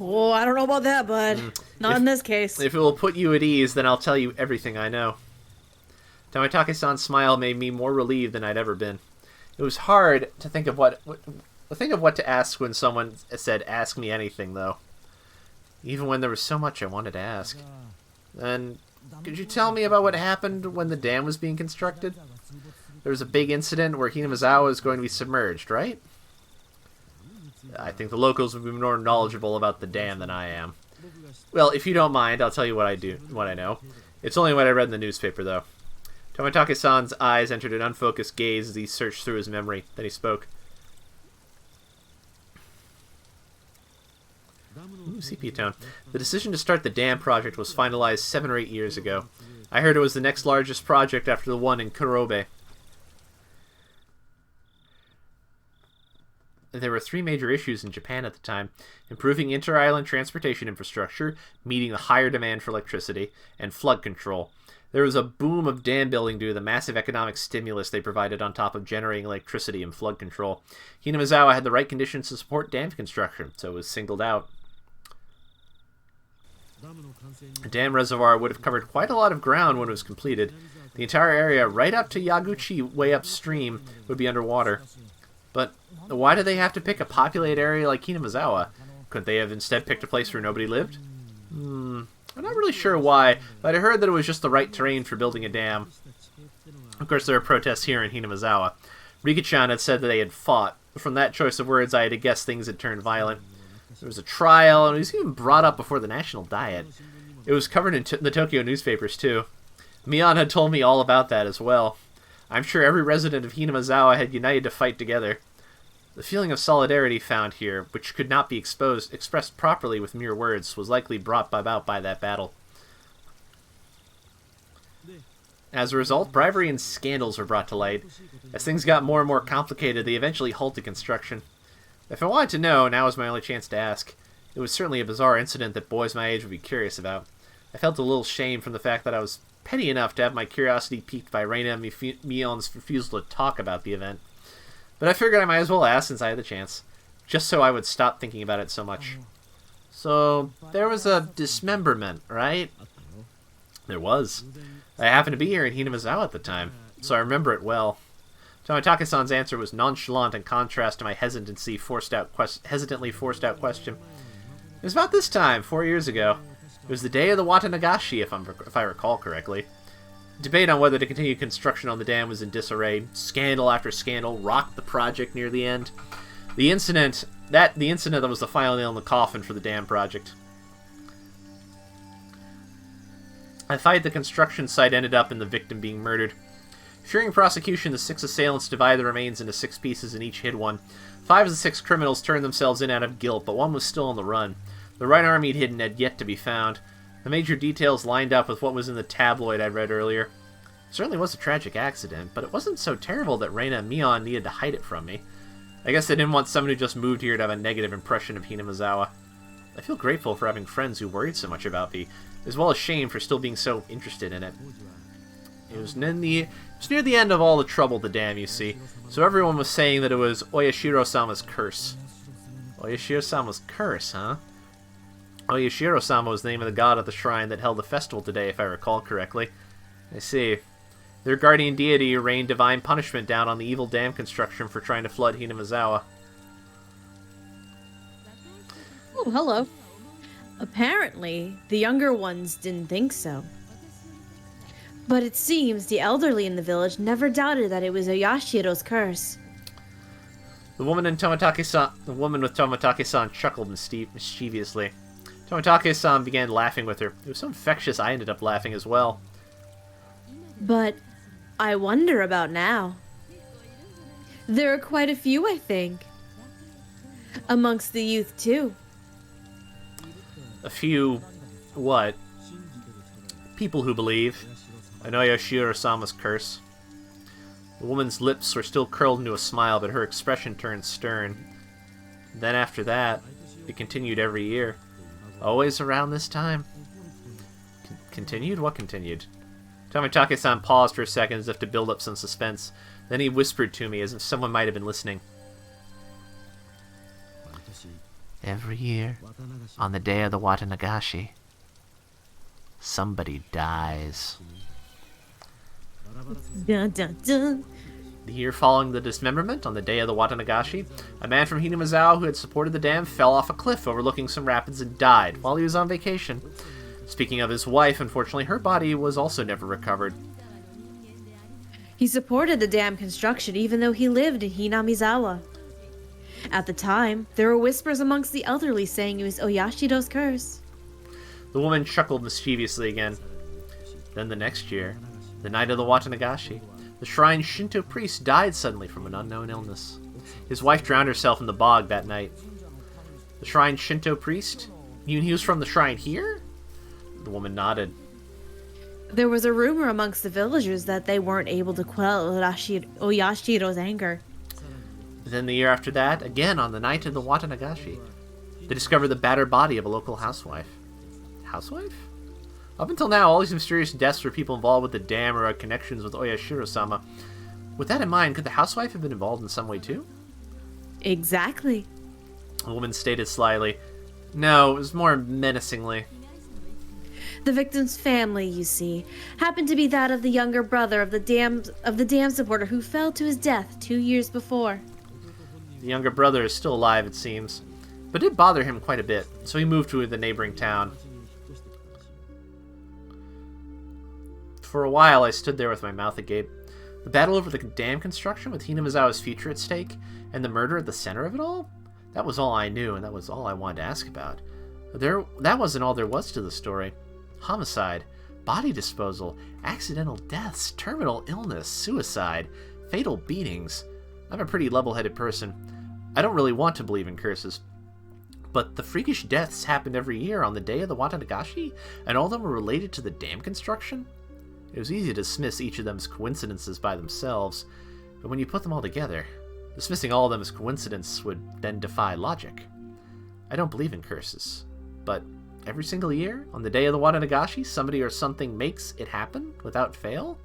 Oh, I don't know about that, bud. Not in this case. If it will put you at ease, then I'll tell you everything I know. Tomitake-san's smile made me more relieved than I'd ever been. It was hard to think of what to ask when someone said, "Ask me anything," though. Even when there was so much I wanted to ask. And could you tell me about what happened when the dam was being constructed? There was a big incident where Hinamizawa was going to be submerged, right? I think the locals would be more knowledgeable about the dam than I am. Well, if you don't mind, I'll tell you what I know. It's only what I read in the newspaper, though. Tomitake-san's eyes entered an unfocused gaze as he searched through his memory. Then he spoke. Ooh, sepia tone. The decision to start the dam project was finalized 7 or 8 years ago. I heard it was the next largest project after the one in Kurobe. There were 3 major issues in Japan at the time: improving inter-island transportation infrastructure, meeting the higher demand for electricity, and flood control. There was a boom of dam building due to the massive economic stimulus they provided on top of generating electricity and flood control. Hinamizawa had the right conditions to support dam construction, so it was singled out. The dam reservoir would have covered quite a lot of ground when it was completed. The entire area right up to Yaguchi way upstream would be underwater. But why did they have to pick a populated area like Hinamizawa? Couldn't they have instead picked a place where nobody lived? I'm not really sure why, but I heard that it was just the right terrain for building a dam. Of course, there are protests here in Hinamizawa. Rika-chan had said that they had fought. From that choice of words, I had to guess things had turned violent. There was a trial, and it was even brought up before the National Diet. It was covered in the Tokyo newspapers, too. Mion had told me all about that as well. I'm sure every resident of Hinamizawa had united to fight together. The feeling of solidarity found here, which could not be expressed properly with mere words, was likely brought about by that battle. As a result, bribery and scandals were brought to light. As things got more and more complicated, they eventually halted construction. If I wanted to know, now was my only chance to ask. It was certainly a bizarre incident that boys my age would be curious about. I felt a little shame from the fact that I was petty enough to have my curiosity piqued by Reina Mion's refusal to talk about the event. But I figured I might as well ask since I had the chance, just so I would stop thinking about it so much. So, there was a dismemberment, right? There was. I happened to be here in Hinamizawa at the time, so I remember it well. Tomitake-san's answer was nonchalant in contrast to my hesitantly forced out question. It was about this time, 4 years ago. It was the day of the Watanagashi, if I recall correctly. Debate on whether to continue construction on the dam was in disarray. Scandal after scandal rocked the project near the end. The incident that was the final nail in the coffin for the dam project. At the fight, the construction site ended up in the victim being murdered. Fearing prosecution, the 6 assailants divided the remains into 6 pieces and each hid one. 5 of the 6 criminals turned themselves in out of guilt, but one was still on the run. The right arm he'd hidden had yet to be found. The major details lined up with what was in the tabloid I'd read earlier. It certainly was a tragic accident, but it wasn't so terrible that Reina and Mion needed to hide it from me. I guess they didn't want someone who just moved here to have a negative impression of Hinamizawa. I feel grateful for having friends who worried so much about me, as well as shame for still being so interested in it. It was near the end of all the trouble at the dam, you see, so everyone was saying that it was Oyashiro-sama's curse. Oyashiro-sama's curse, huh? Oyashiro-sama was the name of the god of the shrine that held the festival today, if I recall correctly. I see. Their guardian deity rained divine punishment down on the evil dam construction for trying to flood Hinamizawa. Oh, hello. Apparently, the younger ones didn't think so. But it seems the elderly in the village never doubted that it was Oyashiro's curse. The woman with Tomitake-san chuckled mischievously. Tomitake-san began laughing with her. It was so infectious I ended up laughing as well. But I wonder about now. There are quite a few, I think. Amongst the youth, too. A few... what? People who believe. I know Oyashiro-sama's curse. The woman's lips were still curled into a smile, but her expression turned stern. Then after that, it continued every year. Always around this time. Continued? What continued? Tomitake-san paused for a second as if to build up some suspense. Then he whispered to me as if someone might have been listening. Every year, on the day of the Watanagashi, somebody dies. Dun, dun, dun. The year following the dismemberment, on the day of the Watanagashi, a man from Hinamizawa who had supported the dam fell off a cliff overlooking some rapids and died while he was on vacation. Speaking of his wife, unfortunately, her body was also never recovered. He supported the dam construction even though he lived in Hinamizawa. At the time, there were whispers amongst the elderly saying it was Oyashiro's curse. The woman chuckled mischievously again. Then the next year, the night of the Watanagashi, the shrine's Shinto priest died suddenly from an unknown illness. His wife drowned herself in the bog that night. The shrine's Shinto priest? You mean he was from the shrine here? The woman nodded. There was a rumor amongst the villagers that they weren't able to quell Oyashiro's anger. Then the year after that, again on the night of the Watanagashi, they discovered the battered body of a local housewife. Housewife? Up until now, all these mysterious deaths were people involved with the dam or had connections with Oyashiro-sama. With that in mind, could the housewife have been involved in some way too? Exactly. The woman stated slyly. No, it was more menacingly. The victim's family, you see, happened to be that of the younger brother of the dam supporter who fell to his death 2 years before. The younger brother is still alive, it seems, but it did bother him quite a bit, so he moved to the neighboring town. For a while, I stood there with my mouth agape. The battle over the dam construction with Hinamizawa's future at stake, and the murder at the center of it all? That was all I knew, and that was all I wanted to ask about. That wasn't all there was to the story. Homicide, body disposal, accidental deaths, terminal illness, suicide, fatal beatings. I'm a pretty level-headed person. I don't really want to believe in curses, but the freakish deaths happened every year on the day of the Watanagashi, and all of them were related to the dam construction? It was easy to dismiss each of them as coincidences by themselves, but when you put them all together, dismissing all of them as coincidence would then defy logic. I don't believe in curses, but every single year, on the day of the Watanagashi, somebody or something makes it happen without fail?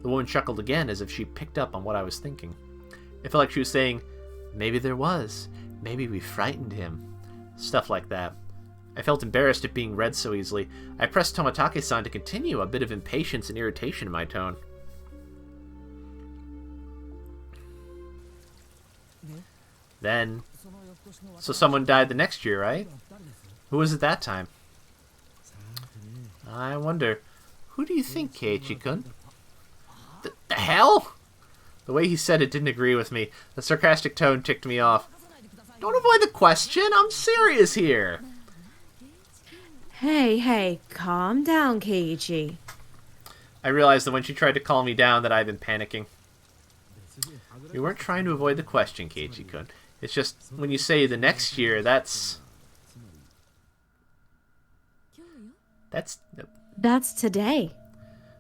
The woman chuckled again as if she picked up on what I was thinking. It felt like she was saying, maybe there was, maybe we frightened him. Stuff like that. I felt embarrassed at being read so easily. I pressed Tomitake-san to continue, a bit of impatience and irritation in my tone. Then, so someone died the next year, right? Who was it that time? I wonder, who do you think, Keiichi-kun? The hell? The way he said it didn't agree with me. The sarcastic tone ticked me off. Don't avoid the question, I'm serious here. Hey, calm down, Keiichi. I realized that when she tried to calm me down that I'd been panicking. We weren't trying to avoid the question, Keiichi-kun. It's just, when you say the next year, that's today.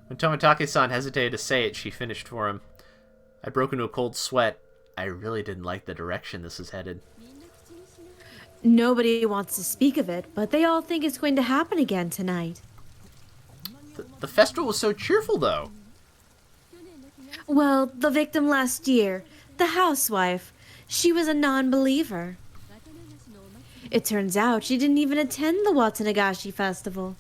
When Tomitake-san hesitated to say it, she finished for him. I broke into a cold sweat. I really didn't like the direction this is headed. Nobody wants to speak of it, but they all think it's going to happen again tonight. The festival was so cheerful, though. Well, the victim last year, the housewife, she was a non-believer. It turns out she didn't even attend the Watanagashi festival.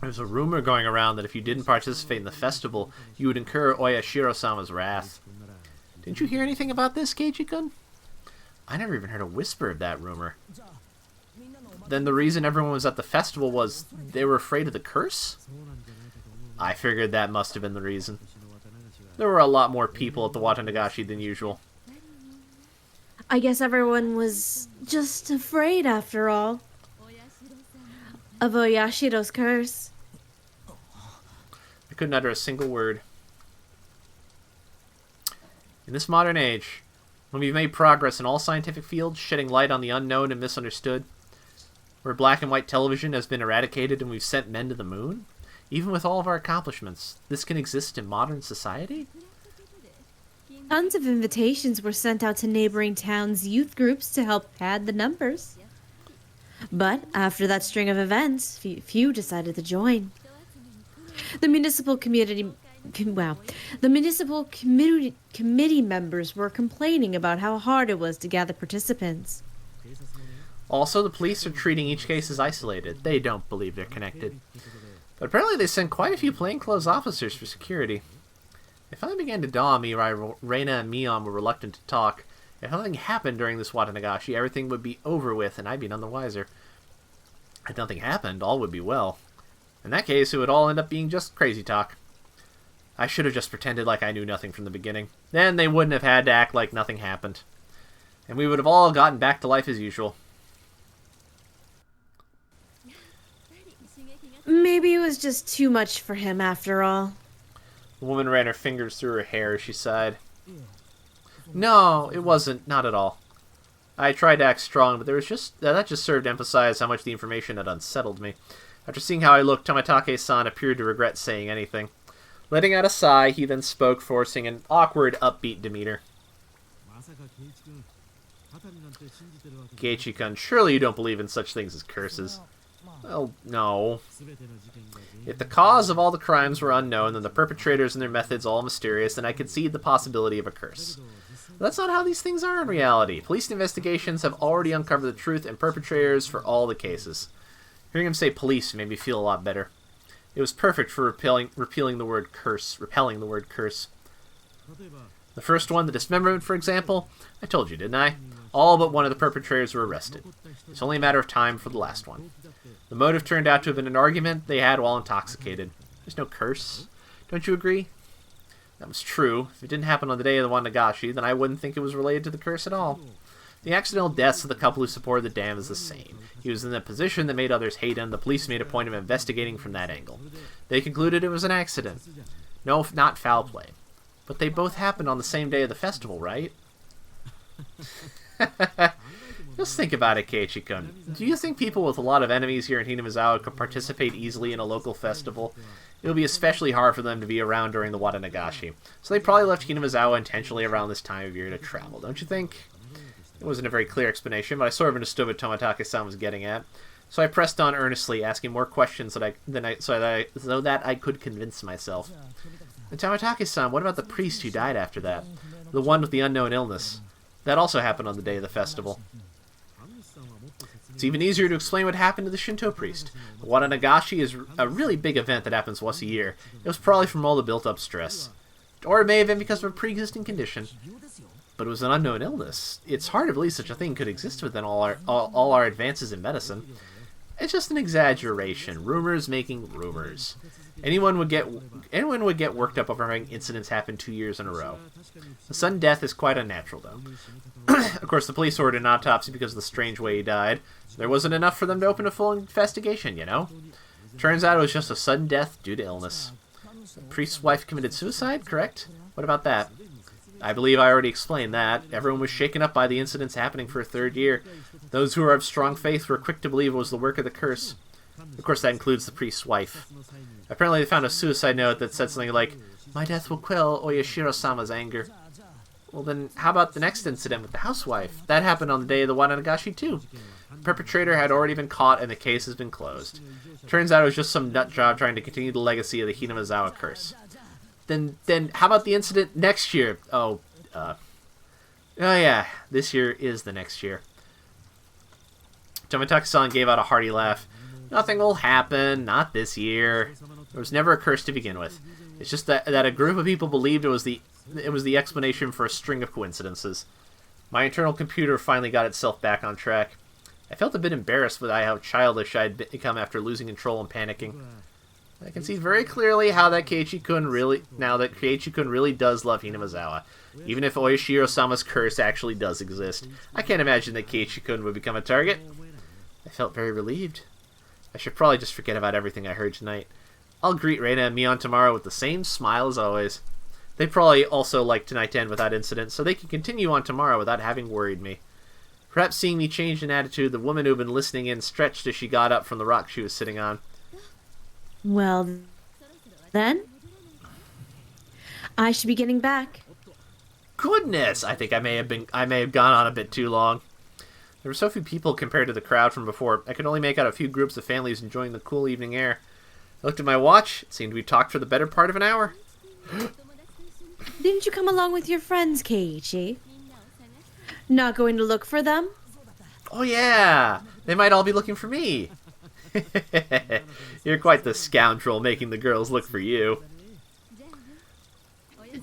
There's a rumor going around that if you didn't participate in the festival, you would incur Oyashiro-sama's wrath. Didn't you hear anything about this, Keiichi-kun? I never even heard a whisper of that rumor. Then the reason everyone was at the festival was they were afraid of the curse? I figured that must have been the reason. There were a lot more people at the Watanagashi than usual. I guess everyone was just afraid after all. Of Oyashiro's curse. I couldn't utter a single word. In this modern age, when we've made progress in all scientific fields, shedding light on the unknown and misunderstood, where black and white television has been eradicated and we've sent men to the moon, even with all of our accomplishments, this can exist in modern society? Tons of invitations were sent out to neighboring towns' youth groups to help pad the numbers. But after that string of events, few decided to join. The municipal committee members were complaining about how hard it was to gather participants. Also, the police are treating each case as isolated. They don't believe they're connected. But apparently they sent quite a few plainclothes officers for security. It finally began to dawn on me why Reina and Mion were reluctant to talk. If nothing happened during this Watanagashi, everything would be over with and I'd be none the wiser. If nothing happened, all would be well. In that case, it would all end up being just crazy talk. I should have just pretended like I knew nothing from the beginning. Then they wouldn't have had to act like nothing happened. And we would have all gotten back to life as usual. Maybe it was just too much for him after all. The woman ran her fingers through her hair as she sighed. No, it wasn't. Not at all. I tried to act strong, but that just served to emphasize how much the information had unsettled me. After seeing how I looked, Tomitake-san appeared to regret saying anything. Letting out a sigh, he then spoke, forcing an awkward, upbeat demeanor. Keiichi-kun, surely you don't believe in such things as curses. Well, no. If the cause of all the crimes were unknown, then the perpetrators and their methods all mysterious, then I concede the possibility of a curse. But that's not how these things are in reality. Police investigations have already uncovered the truth and perpetrators for all the cases. Hearing him say police made me feel a lot better. It was perfect for repelling the word curse. The first one, the dismemberment, for example, I told you, didn't I? All but one of the perpetrators were arrested. It's only a matter of time for the last one. The motive turned out to have been an argument they had while intoxicated. There's no curse. Don't you agree? That was true. If it didn't happen on the day of the Watanagashi, then I wouldn't think it was related to the curse at all. The accidental deaths of the couple who supported the dam is the same. He was in a position that made others hate him. The police made a point of investigating from that angle. They concluded it was an accident. No, not foul play. But they both happened on the same day of the festival, right? Just think about it, Keiichi-kun. Do you think people with a lot of enemies here in Hinamizawa could participate easily in a local festival? It would be especially hard for them to be around during the Watanagashi. So they probably left Hinamizawa intentionally around this time of year to travel, don't you think? It wasn't a very clear explanation, but I sort of understood what Tomitake-san was getting at. So I pressed on earnestly, asking more questions so that I could convince myself. And Tomitake-san, what about the priest who died after that? The one with the unknown illness. That also happened on the day of the festival. It's even easier to explain what happened to the Shinto priest. The Watanagashi is a really big event that happens once a year. It was probably from all the built-up stress. Or it may have been because of a pre-existing condition. But it was an unknown illness. It's hard to believe such a thing could exist within all our advances in medicine. It's just an exaggeration. Rumors making rumors. Anyone would get worked up over having incidents happen 2 years in a row. The sudden death is quite unnatural, though. Of course, the police ordered an autopsy because of the strange way he died. There wasn't enough for them to open a full investigation, you know? Turns out it was just a sudden death due to illness. The priest's wife committed suicide, correct? What about that? I believe I already explained that. Everyone was shaken up by the incidents happening for a third year. Those who are of strong faith were quick to believe it was the work of the curse. Of course, that includes the priest's wife. Apparently they found a suicide note that said something like, "My death will quell Oyashiro-sama's anger." Well then, how about the next incident with the housewife? That happened on the day of the Watanagashi too. The perpetrator had already been caught and the case has been closed. Turns out it was just some nut job trying to continue the legacy of the Hinamizawa curse. Then how about the incident next year? Oh yeah, this year is the next year. Tomitake-san gave out a hearty laugh. Nothing will happen, not this year. There was never a curse to begin with. It's just that a group of people believed it was the explanation for a string of coincidences. My internal computer finally got itself back on track. I felt a bit embarrassed by how childish I had become after losing control and panicking. I can see very clearly how that Keiichi-kun really does love Hinamizawa, even if Oyashiro-sama's curse actually does exist. I can't imagine that Keiichi-kun would become a target. I felt very relieved. I should probably just forget about everything I heard tonight. I'll greet Reina and Mion tomorrow with the same smile as always. They'd probably also like tonight to end without incident, so they can continue on tomorrow without having worried me. Perhaps seeing me change in attitude, the woman who'd been listening in stretched as she got up from the rock she was sitting on. Well, then, I should be getting back. Goodness! I think I may have gone on a bit too long. There were so few people compared to the crowd from before. I could only make out a few groups of families enjoying the cool evening air. I looked at my watch. It seemed we talked for the better part of an hour. Didn't you come along with your friends, Keiichi? Not going to look for them? Oh yeah! They might all be looking for me. You're quite the scoundrel making the girls look for you.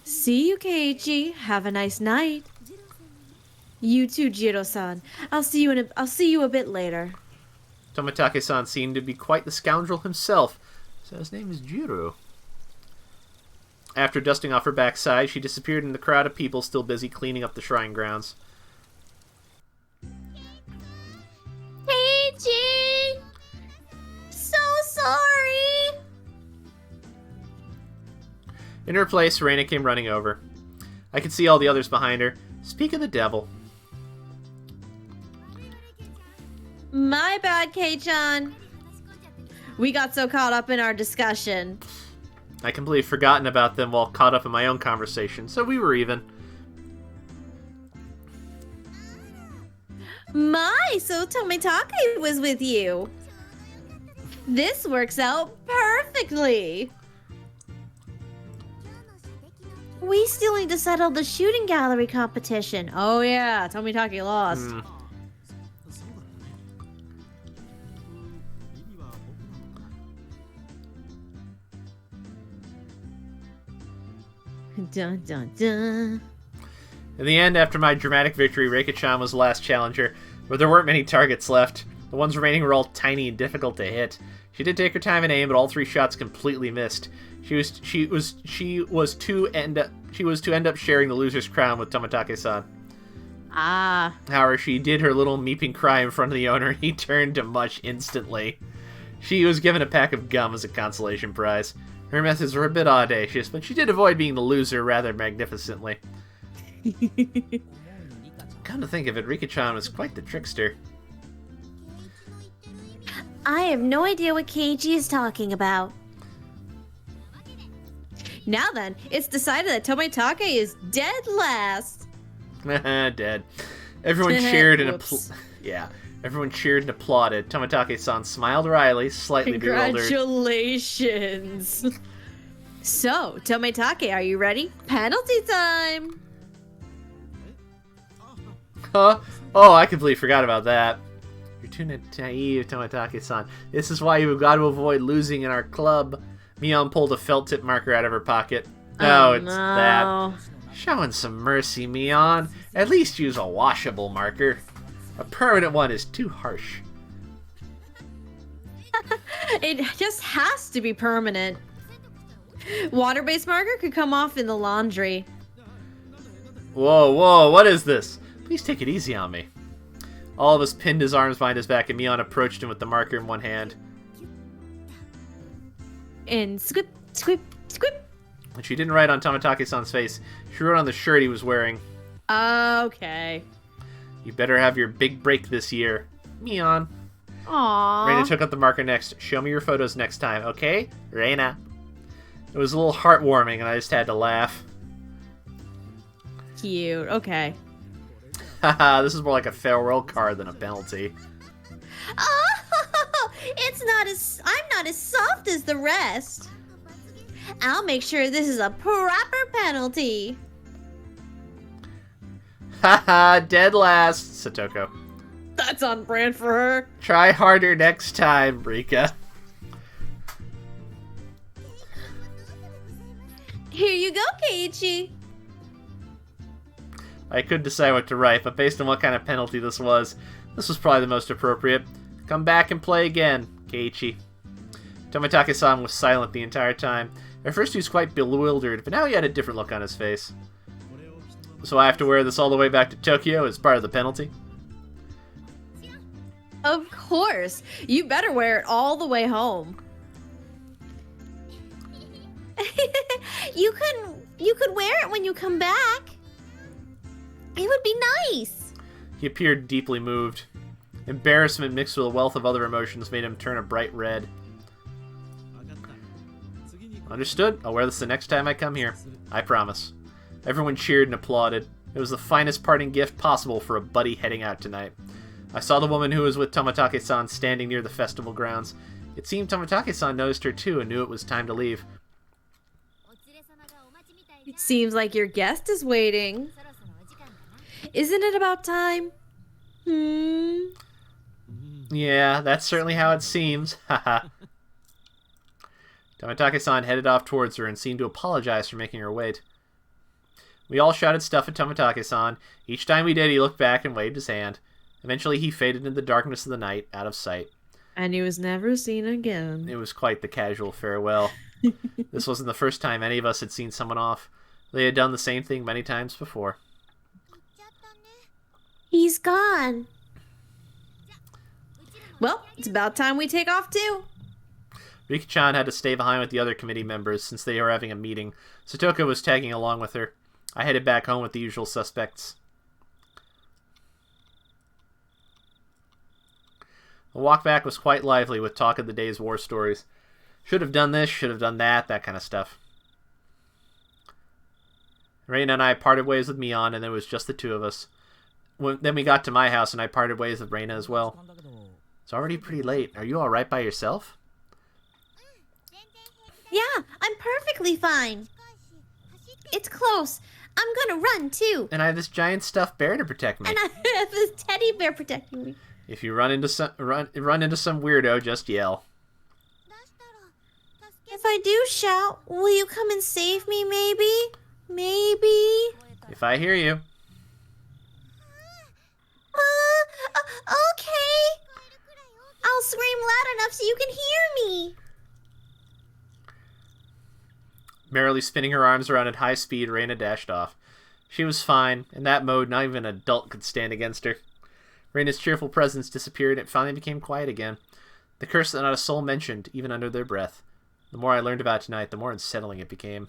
See you, Keiichi. Have a nice night. You too, Jiro-san. I'll see you a bit later. Tomitake-san seemed to be quite the scoundrel himself, so his name is Jiro. After dusting off her backside, she disappeared in the crowd of people still busy cleaning up the shrine grounds. Keiichi! So sorry! In her place, Reina came running over. I could see all the others behind her. Speak of the devil. My bad, Kei-chan. We got so caught up in our discussion. I completely forgotten about them while caught up in my own conversation, so we were even. My, so Tomitake was with you. This works out perfectly. We still need to settle the shooting gallery competition. Oh yeah, Tomitake lost. Dun dun dun. In the end, after my dramatic victory, Reika-chan was the last challenger, but there weren't many targets left. The ones remaining were all tiny and difficult to hit. She did take her time and aim, but all 3 shots completely missed. She was to end up sharing the loser's crown with Tomitake-san. Ah. However, she did her little meeping cry in front of the owner, and he turned to mush instantly. She was given a pack of gum as a consolation prize. Her methods were a bit audacious, but she did avoid being the loser rather magnificently. Come to think of it, Rika-chan was quite the trickster. I have no idea what Keiichi is talking about. Now then, it's decided that Tomitake is dead last. Dead. Everyone cheered and Whoops. everyone cheered and applauded. Tomitake-san smiled wryly, slightly bewildered. Congratulations. So, Tomitake, are you ready? Penalty time. Huh? Oh, I completely forgot about that. You're too naive, Tomitake-san. This is why you've got to avoid losing in our club. Mion pulled a felt tip marker out of her pocket. No, it's that. Showing some mercy, Mion. At least use a washable marker. A permanent one is too harsh. It just has to be permanent. Water-based marker could come off in the laundry. Whoa, what is this? Please take it easy on me. All of us pinned his arms behind his back, and Mion approached him with the marker in one hand. And squip, squip, squip. And she didn't write on Tomitake-san's face. She wrote on the shirt he was wearing. Okay. You better have your big break this year. Mion. Aww. Reina took up the marker next. Show me your photos next time, okay? Reina. It was a little heartwarming, and I just had to laugh. Cute. Okay. Haha, this is more like a farewell card than a penalty. Oh, I'm not as soft as the rest. I'll make sure this is a proper penalty. Haha, dead last, Satoko. That's on brand for her. Try harder next time, Rika. Here you go, Keiichi. I couldn't decide what to write, but based on what kind of penalty this was probably the most appropriate. Come back and play again, Keiichi. Tomitake-san was silent the entire time. At first he was quite bewildered, but now he had a different look on his face. So I have to wear this all the way back to Tokyo as part of the penalty? Of course. You better wear it all the way home. You could wear it when you come back. It would be nice. He appeared deeply moved. Embarrassment mixed with a wealth of other emotions made him turn a bright red. Understood. I'll wear this the next time I come here. I promise. Everyone cheered and applauded. It was the finest parting gift possible for a buddy heading out tonight. I saw the woman who was with Tomitake-san standing near the festival grounds. It seemed Tomitake-san noticed her too and knew it was time to leave. It seems like your guest is waiting. Isn't it about time? Yeah, that's certainly how it seems. Haha. Tomitake-san headed off towards her and seemed to apologize for making her wait. We all shouted stuff at Tomitake-san. Each time we did, he looked back and waved his hand. Eventually, he faded into the darkness of the night, out of sight. And he was never seen again. It was quite the casual farewell. This wasn't the first time any of us had seen someone off. They had done the same thing many times before. He's gone. Well, it's about time we take off too. Rika-chan had to stay behind with the other committee members since they were having a meeting. Satoko was tagging along with her. I headed back home with the usual suspects. The walk back was quite lively with talk of the day's war stories. Should have done this, should have done that, that kind of stuff. Reina and I parted ways with Mion, and it was just the two of us. Then we got to my house, and I parted ways with Reina as well. It's already pretty late. Are you alright by yourself? Yeah, I'm perfectly fine. It's close. I'm gonna run too. And I have this giant stuffed bear to protect me. And I have this teddy bear protecting me. If you run into some weirdo, just yell. If I do shout, will you come and save me, maybe? Maybe? If I hear you. Okay. I'll scream loud enough so you can hear me. Merrily spinning her arms around at high speed, Reina dashed off. She was fine. In that mode, not even an adult could stand against her. Reina's cheerful presence disappeared and it finally became quiet again. The curse that not a soul mentioned, even under their breath. The more I learned about it tonight, the more unsettling it became.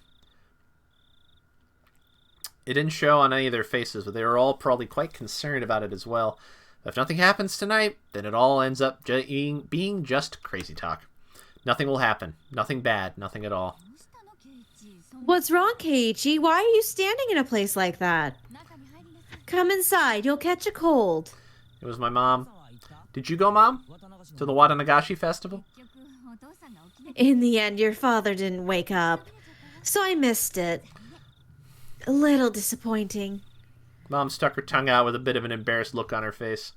It didn't show on any of their faces, but they were all probably quite concerned about it as well. If nothing happens tonight, then it all ends up being just crazy talk. Nothing will happen. Nothing bad. Nothing at all. What's wrong, Keiichi? Why are you standing in a place like that? Come inside. You'll catch a cold. It was my mom. Did you go, Mom? To the Watanagashi festival? In the end, your father didn't wake up, so I missed it. A little disappointing. Mom stuck her tongue out with a bit of an embarrassed look on her face.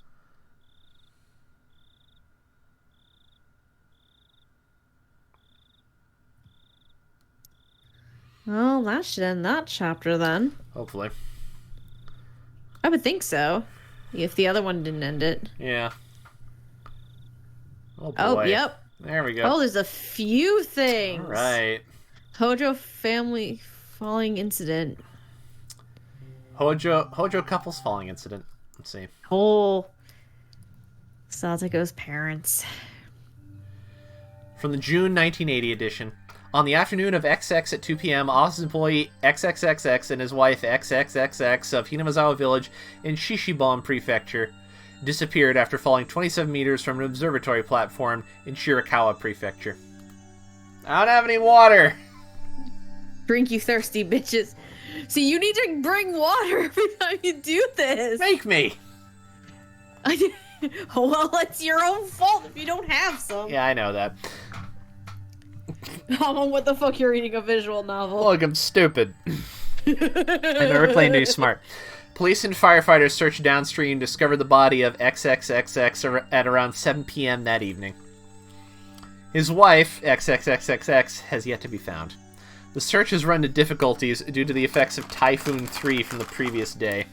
Well, that should end that chapter then. Hopefully. I would think so. If the other one didn't end it. Yeah. Oh, boy. Oh, yep. There we go. Oh, there's a few things. All right. Hojo family falling incident. Hojo couples falling incident. Let's see. Oh. Satoko's parents. From the June 1980 edition. On the afternoon of XX at 2 p.m., office employee XXXX and his wife XXXX of Hinamazawa Village in Shishibon Prefecture disappeared after falling 27 meters from an observatory platform in Shirakawa Prefecture. I don't have any water! Drink, you thirsty bitches. See, you need to bring water every time you do this. Make me! Well, it's your own fault if you don't have some. Yeah, I know that. What the fuck, you're reading a visual novel? Look, I'm stupid. I've never claimed to be smart. Police and firefighters searched downstream and discovered the body of XXXX at around 7 p.m. that evening. His wife, XXXXX, has yet to be found. The search has run into difficulties due to the effects of Typhoon 3 from the previous day.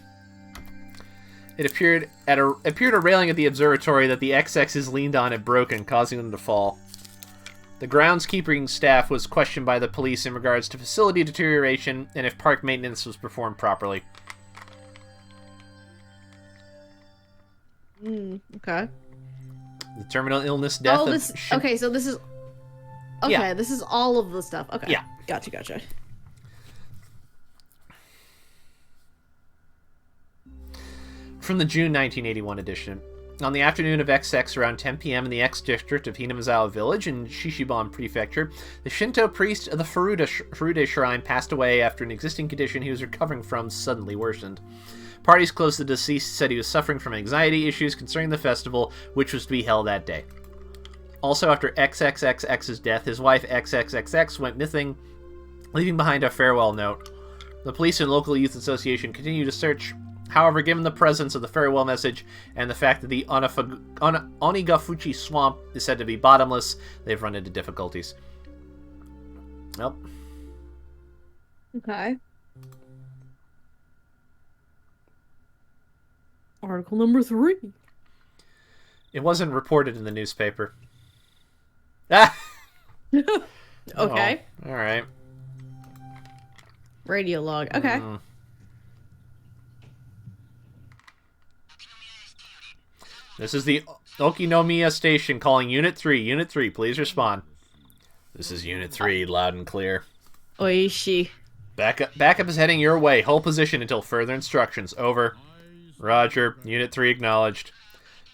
It appeared a railing at the observatory that the XXs leaned on had broken, causing them to fall. The groundskeeping staff was questioned by the police in regards to facility deterioration and if park maintenance was performed properly. Okay. The terminal illness death Oh, of... this... Okay, so this is... Okay, Yeah. this is all of the stuff. Okay. Yeah. Gotcha. From the June 1981 edition. On the afternoon of XX around 10 p.m. in the X district of Hinamazawa Village in Shishibon Prefecture, the Shinto priest of the Furude Shrine passed away after an existing condition he was recovering from suddenly worsened. Parties close to the deceased said he was suffering from anxiety issues concerning the festival, which was to be held that day. Also, after XXXX's death, his wife XXXX went missing, leaving behind a farewell note. The police and local youth association continue to search. However, given the presence of the farewell message and the fact that the Onigafuchi swamp is said to be bottomless, they've run into difficulties. Nope. Okay. Article number 3. It wasn't reported in the newspaper. Ah! Okay. Oh, all right. Radio log. Okay. This is the Okinomiya station calling Unit 3. Unit 3, please respond. This is Unit 3, loud and clear. Oishi. Backup is heading your way. Hold position until further instructions. Over. Roger. Unit 3 acknowledged.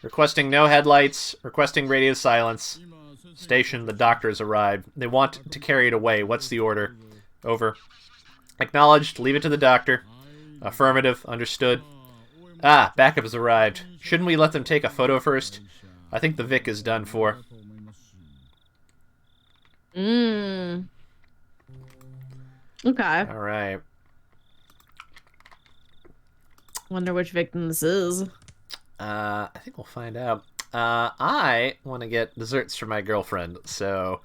Requesting no headlights. Requesting radio silence. Station, the doctor has arrived. They want to carry it away. What's the order? Over. Acknowledged. Leave it to the doctor. Affirmative. Understood. Ah, backup has arrived. Shouldn't we let them take a photo first? I think the Vic is done for. Okay. Alright. Wonder which victim this is. I think we'll find out. I want to get desserts for my girlfriend, so...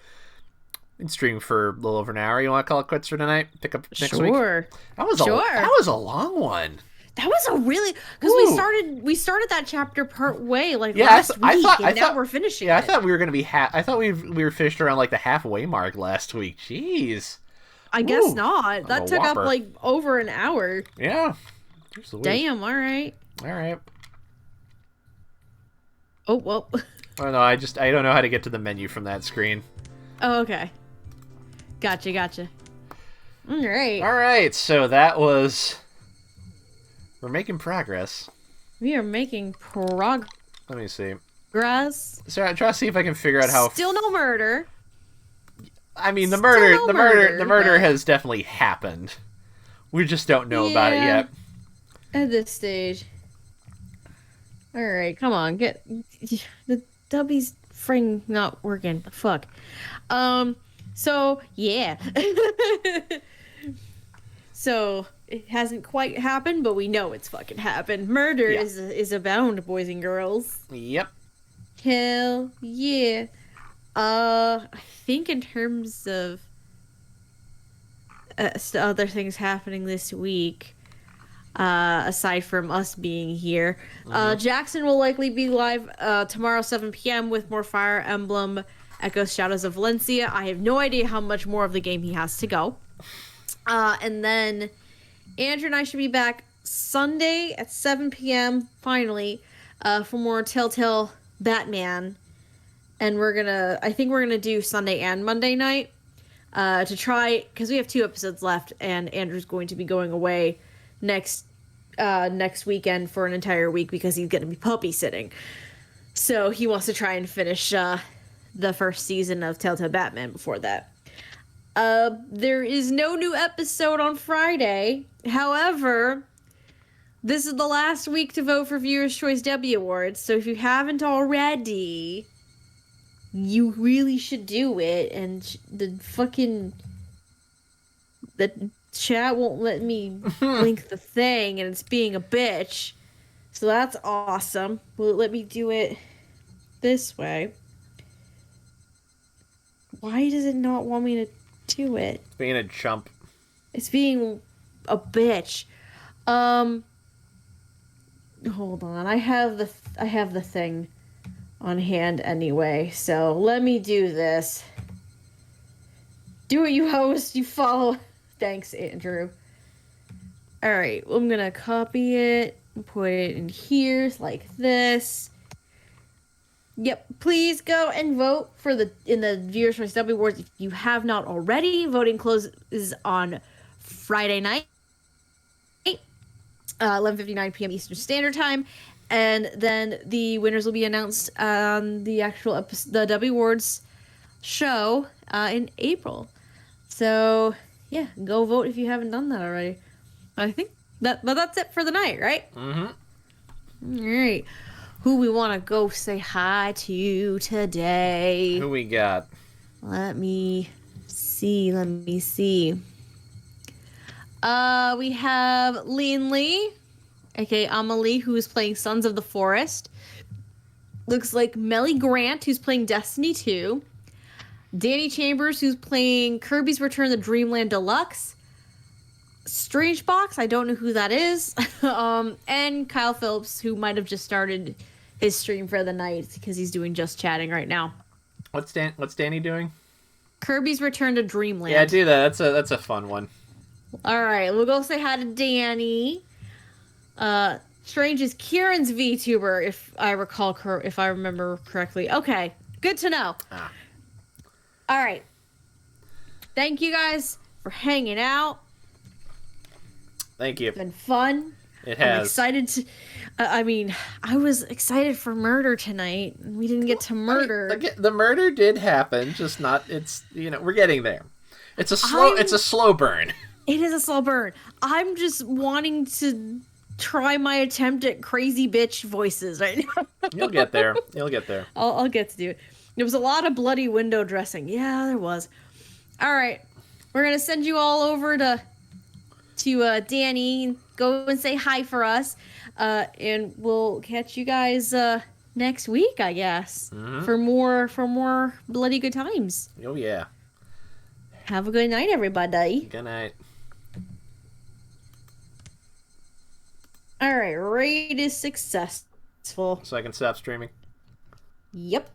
Been streaming for a little over an hour. You want to call it quits for tonight? Pick up next week? Sure. That was a long one. That was a really... Because we started that chapter part way, like, Yeah, last week, I thought now we're finishing Yeah, it. I thought we were going to be... I thought we were finished around, like, the halfway mark last week. Jeez. I guess Ooh, not. That a took up, whopper. like, over an hour. Yeah. Jeez Louise. Damn, alright. Alright. Oh, well. Oh, no, I don't know how to get to the menu from that screen. Oh, okay. Gotcha. Alright. Alright, so that was We're making progress. We are making progress. Let me see. Sarah, try to see if I can figure out how. Still no murder. I mean, the Still murder, no the murder, murder, the murder but- has definitely happened. We just don't know about it Yeah. yet. At this stage. Alright, come on, get the W's fring not working. Fuck. So yeah. So it hasn't quite happened, but we know it's fucking happened. Murder Yeah. is abound, boys and girls. Yep. Hell yeah. I think in terms of other things happening this week, aside from us being here, Jackson will likely be live tomorrow 7 p.m. with more Fire Emblem Echoes Shadows of Valencia. I have no idea how much more of the game he has to go. And then Andrew and I should be back Sunday at 7 p.m. finally for more Telltale Batman. And I think we're gonna do Sunday and Monday night to try, because we have 2 episodes left, and Andrew's going to be going away next weekend for an entire week because he's gonna be puppy sitting. So he wants to try and finish the first season of Telltale Batman before that. There is no new episode on Friday. However, this is the last week to vote for Viewers' Choice W Awards, so if you haven't already, you really should do it. And the chat won't let me link the thing, and it's being a bitch. So that's awesome. Will it let me do it this way? Why does it not want me to do it? Being a chump. It's being a bitch. Hold on. I have the thing on hand anyway. So let me do this. Do it, you host. You follow. Thanks, Andrew. All right. I'm gonna copy it and put it in here like this. Yep, please go and vote for in the Viewers' Choice W Awards if you have not already. Voting closes on Friday night, 11:59 p.m. Eastern Standard Time, and then the winners will be announced on the actual the W Awards show in April. So yeah, go vote if you haven't done that already. I think that's it for the night, right? Mm-hmm. All right. Who we want to go say hi to today? Who we got? Let me see. We have Lean Lee, aka Amelie, who is playing Sons of the Forest. Looks like Melly Grant, who's playing Destiny 2. Danny Chambers, who's playing Kirby's Return to Dreamland Deluxe. Strange Box, I don't know who that is. And Kyle Phillips, who might have just started his stream for the night because he's doing just chatting right now. What's Danny doing? Kirby's Return to Dreamland. Yeah, do that. That's a fun one. All right, we'll go say hi to Danny. Strange is Kieran's VTuber, if I remember correctly. Okay, good to know. All right. Thank you guys for hanging out. Thank you. It's been fun. It has. I'm excited to. I was excited for murder tonight. We didn't get to murder. The murder did happen, just not. It's we're getting there. It's a slow burn. It is a slow burn. I'm just wanting to try my attempt at crazy bitch voices right now. You'll get there. I'll get to do it. There was a lot of bloody window dressing. Yeah, there was. All right, we're gonna send you all over to Danny. Go and say hi for us, and we'll catch you guys next week, I guess, for more bloody good times. Oh yeah. Have a good night, everybody. Good night. All right, raid is successful. So I can stop streaming. Yep.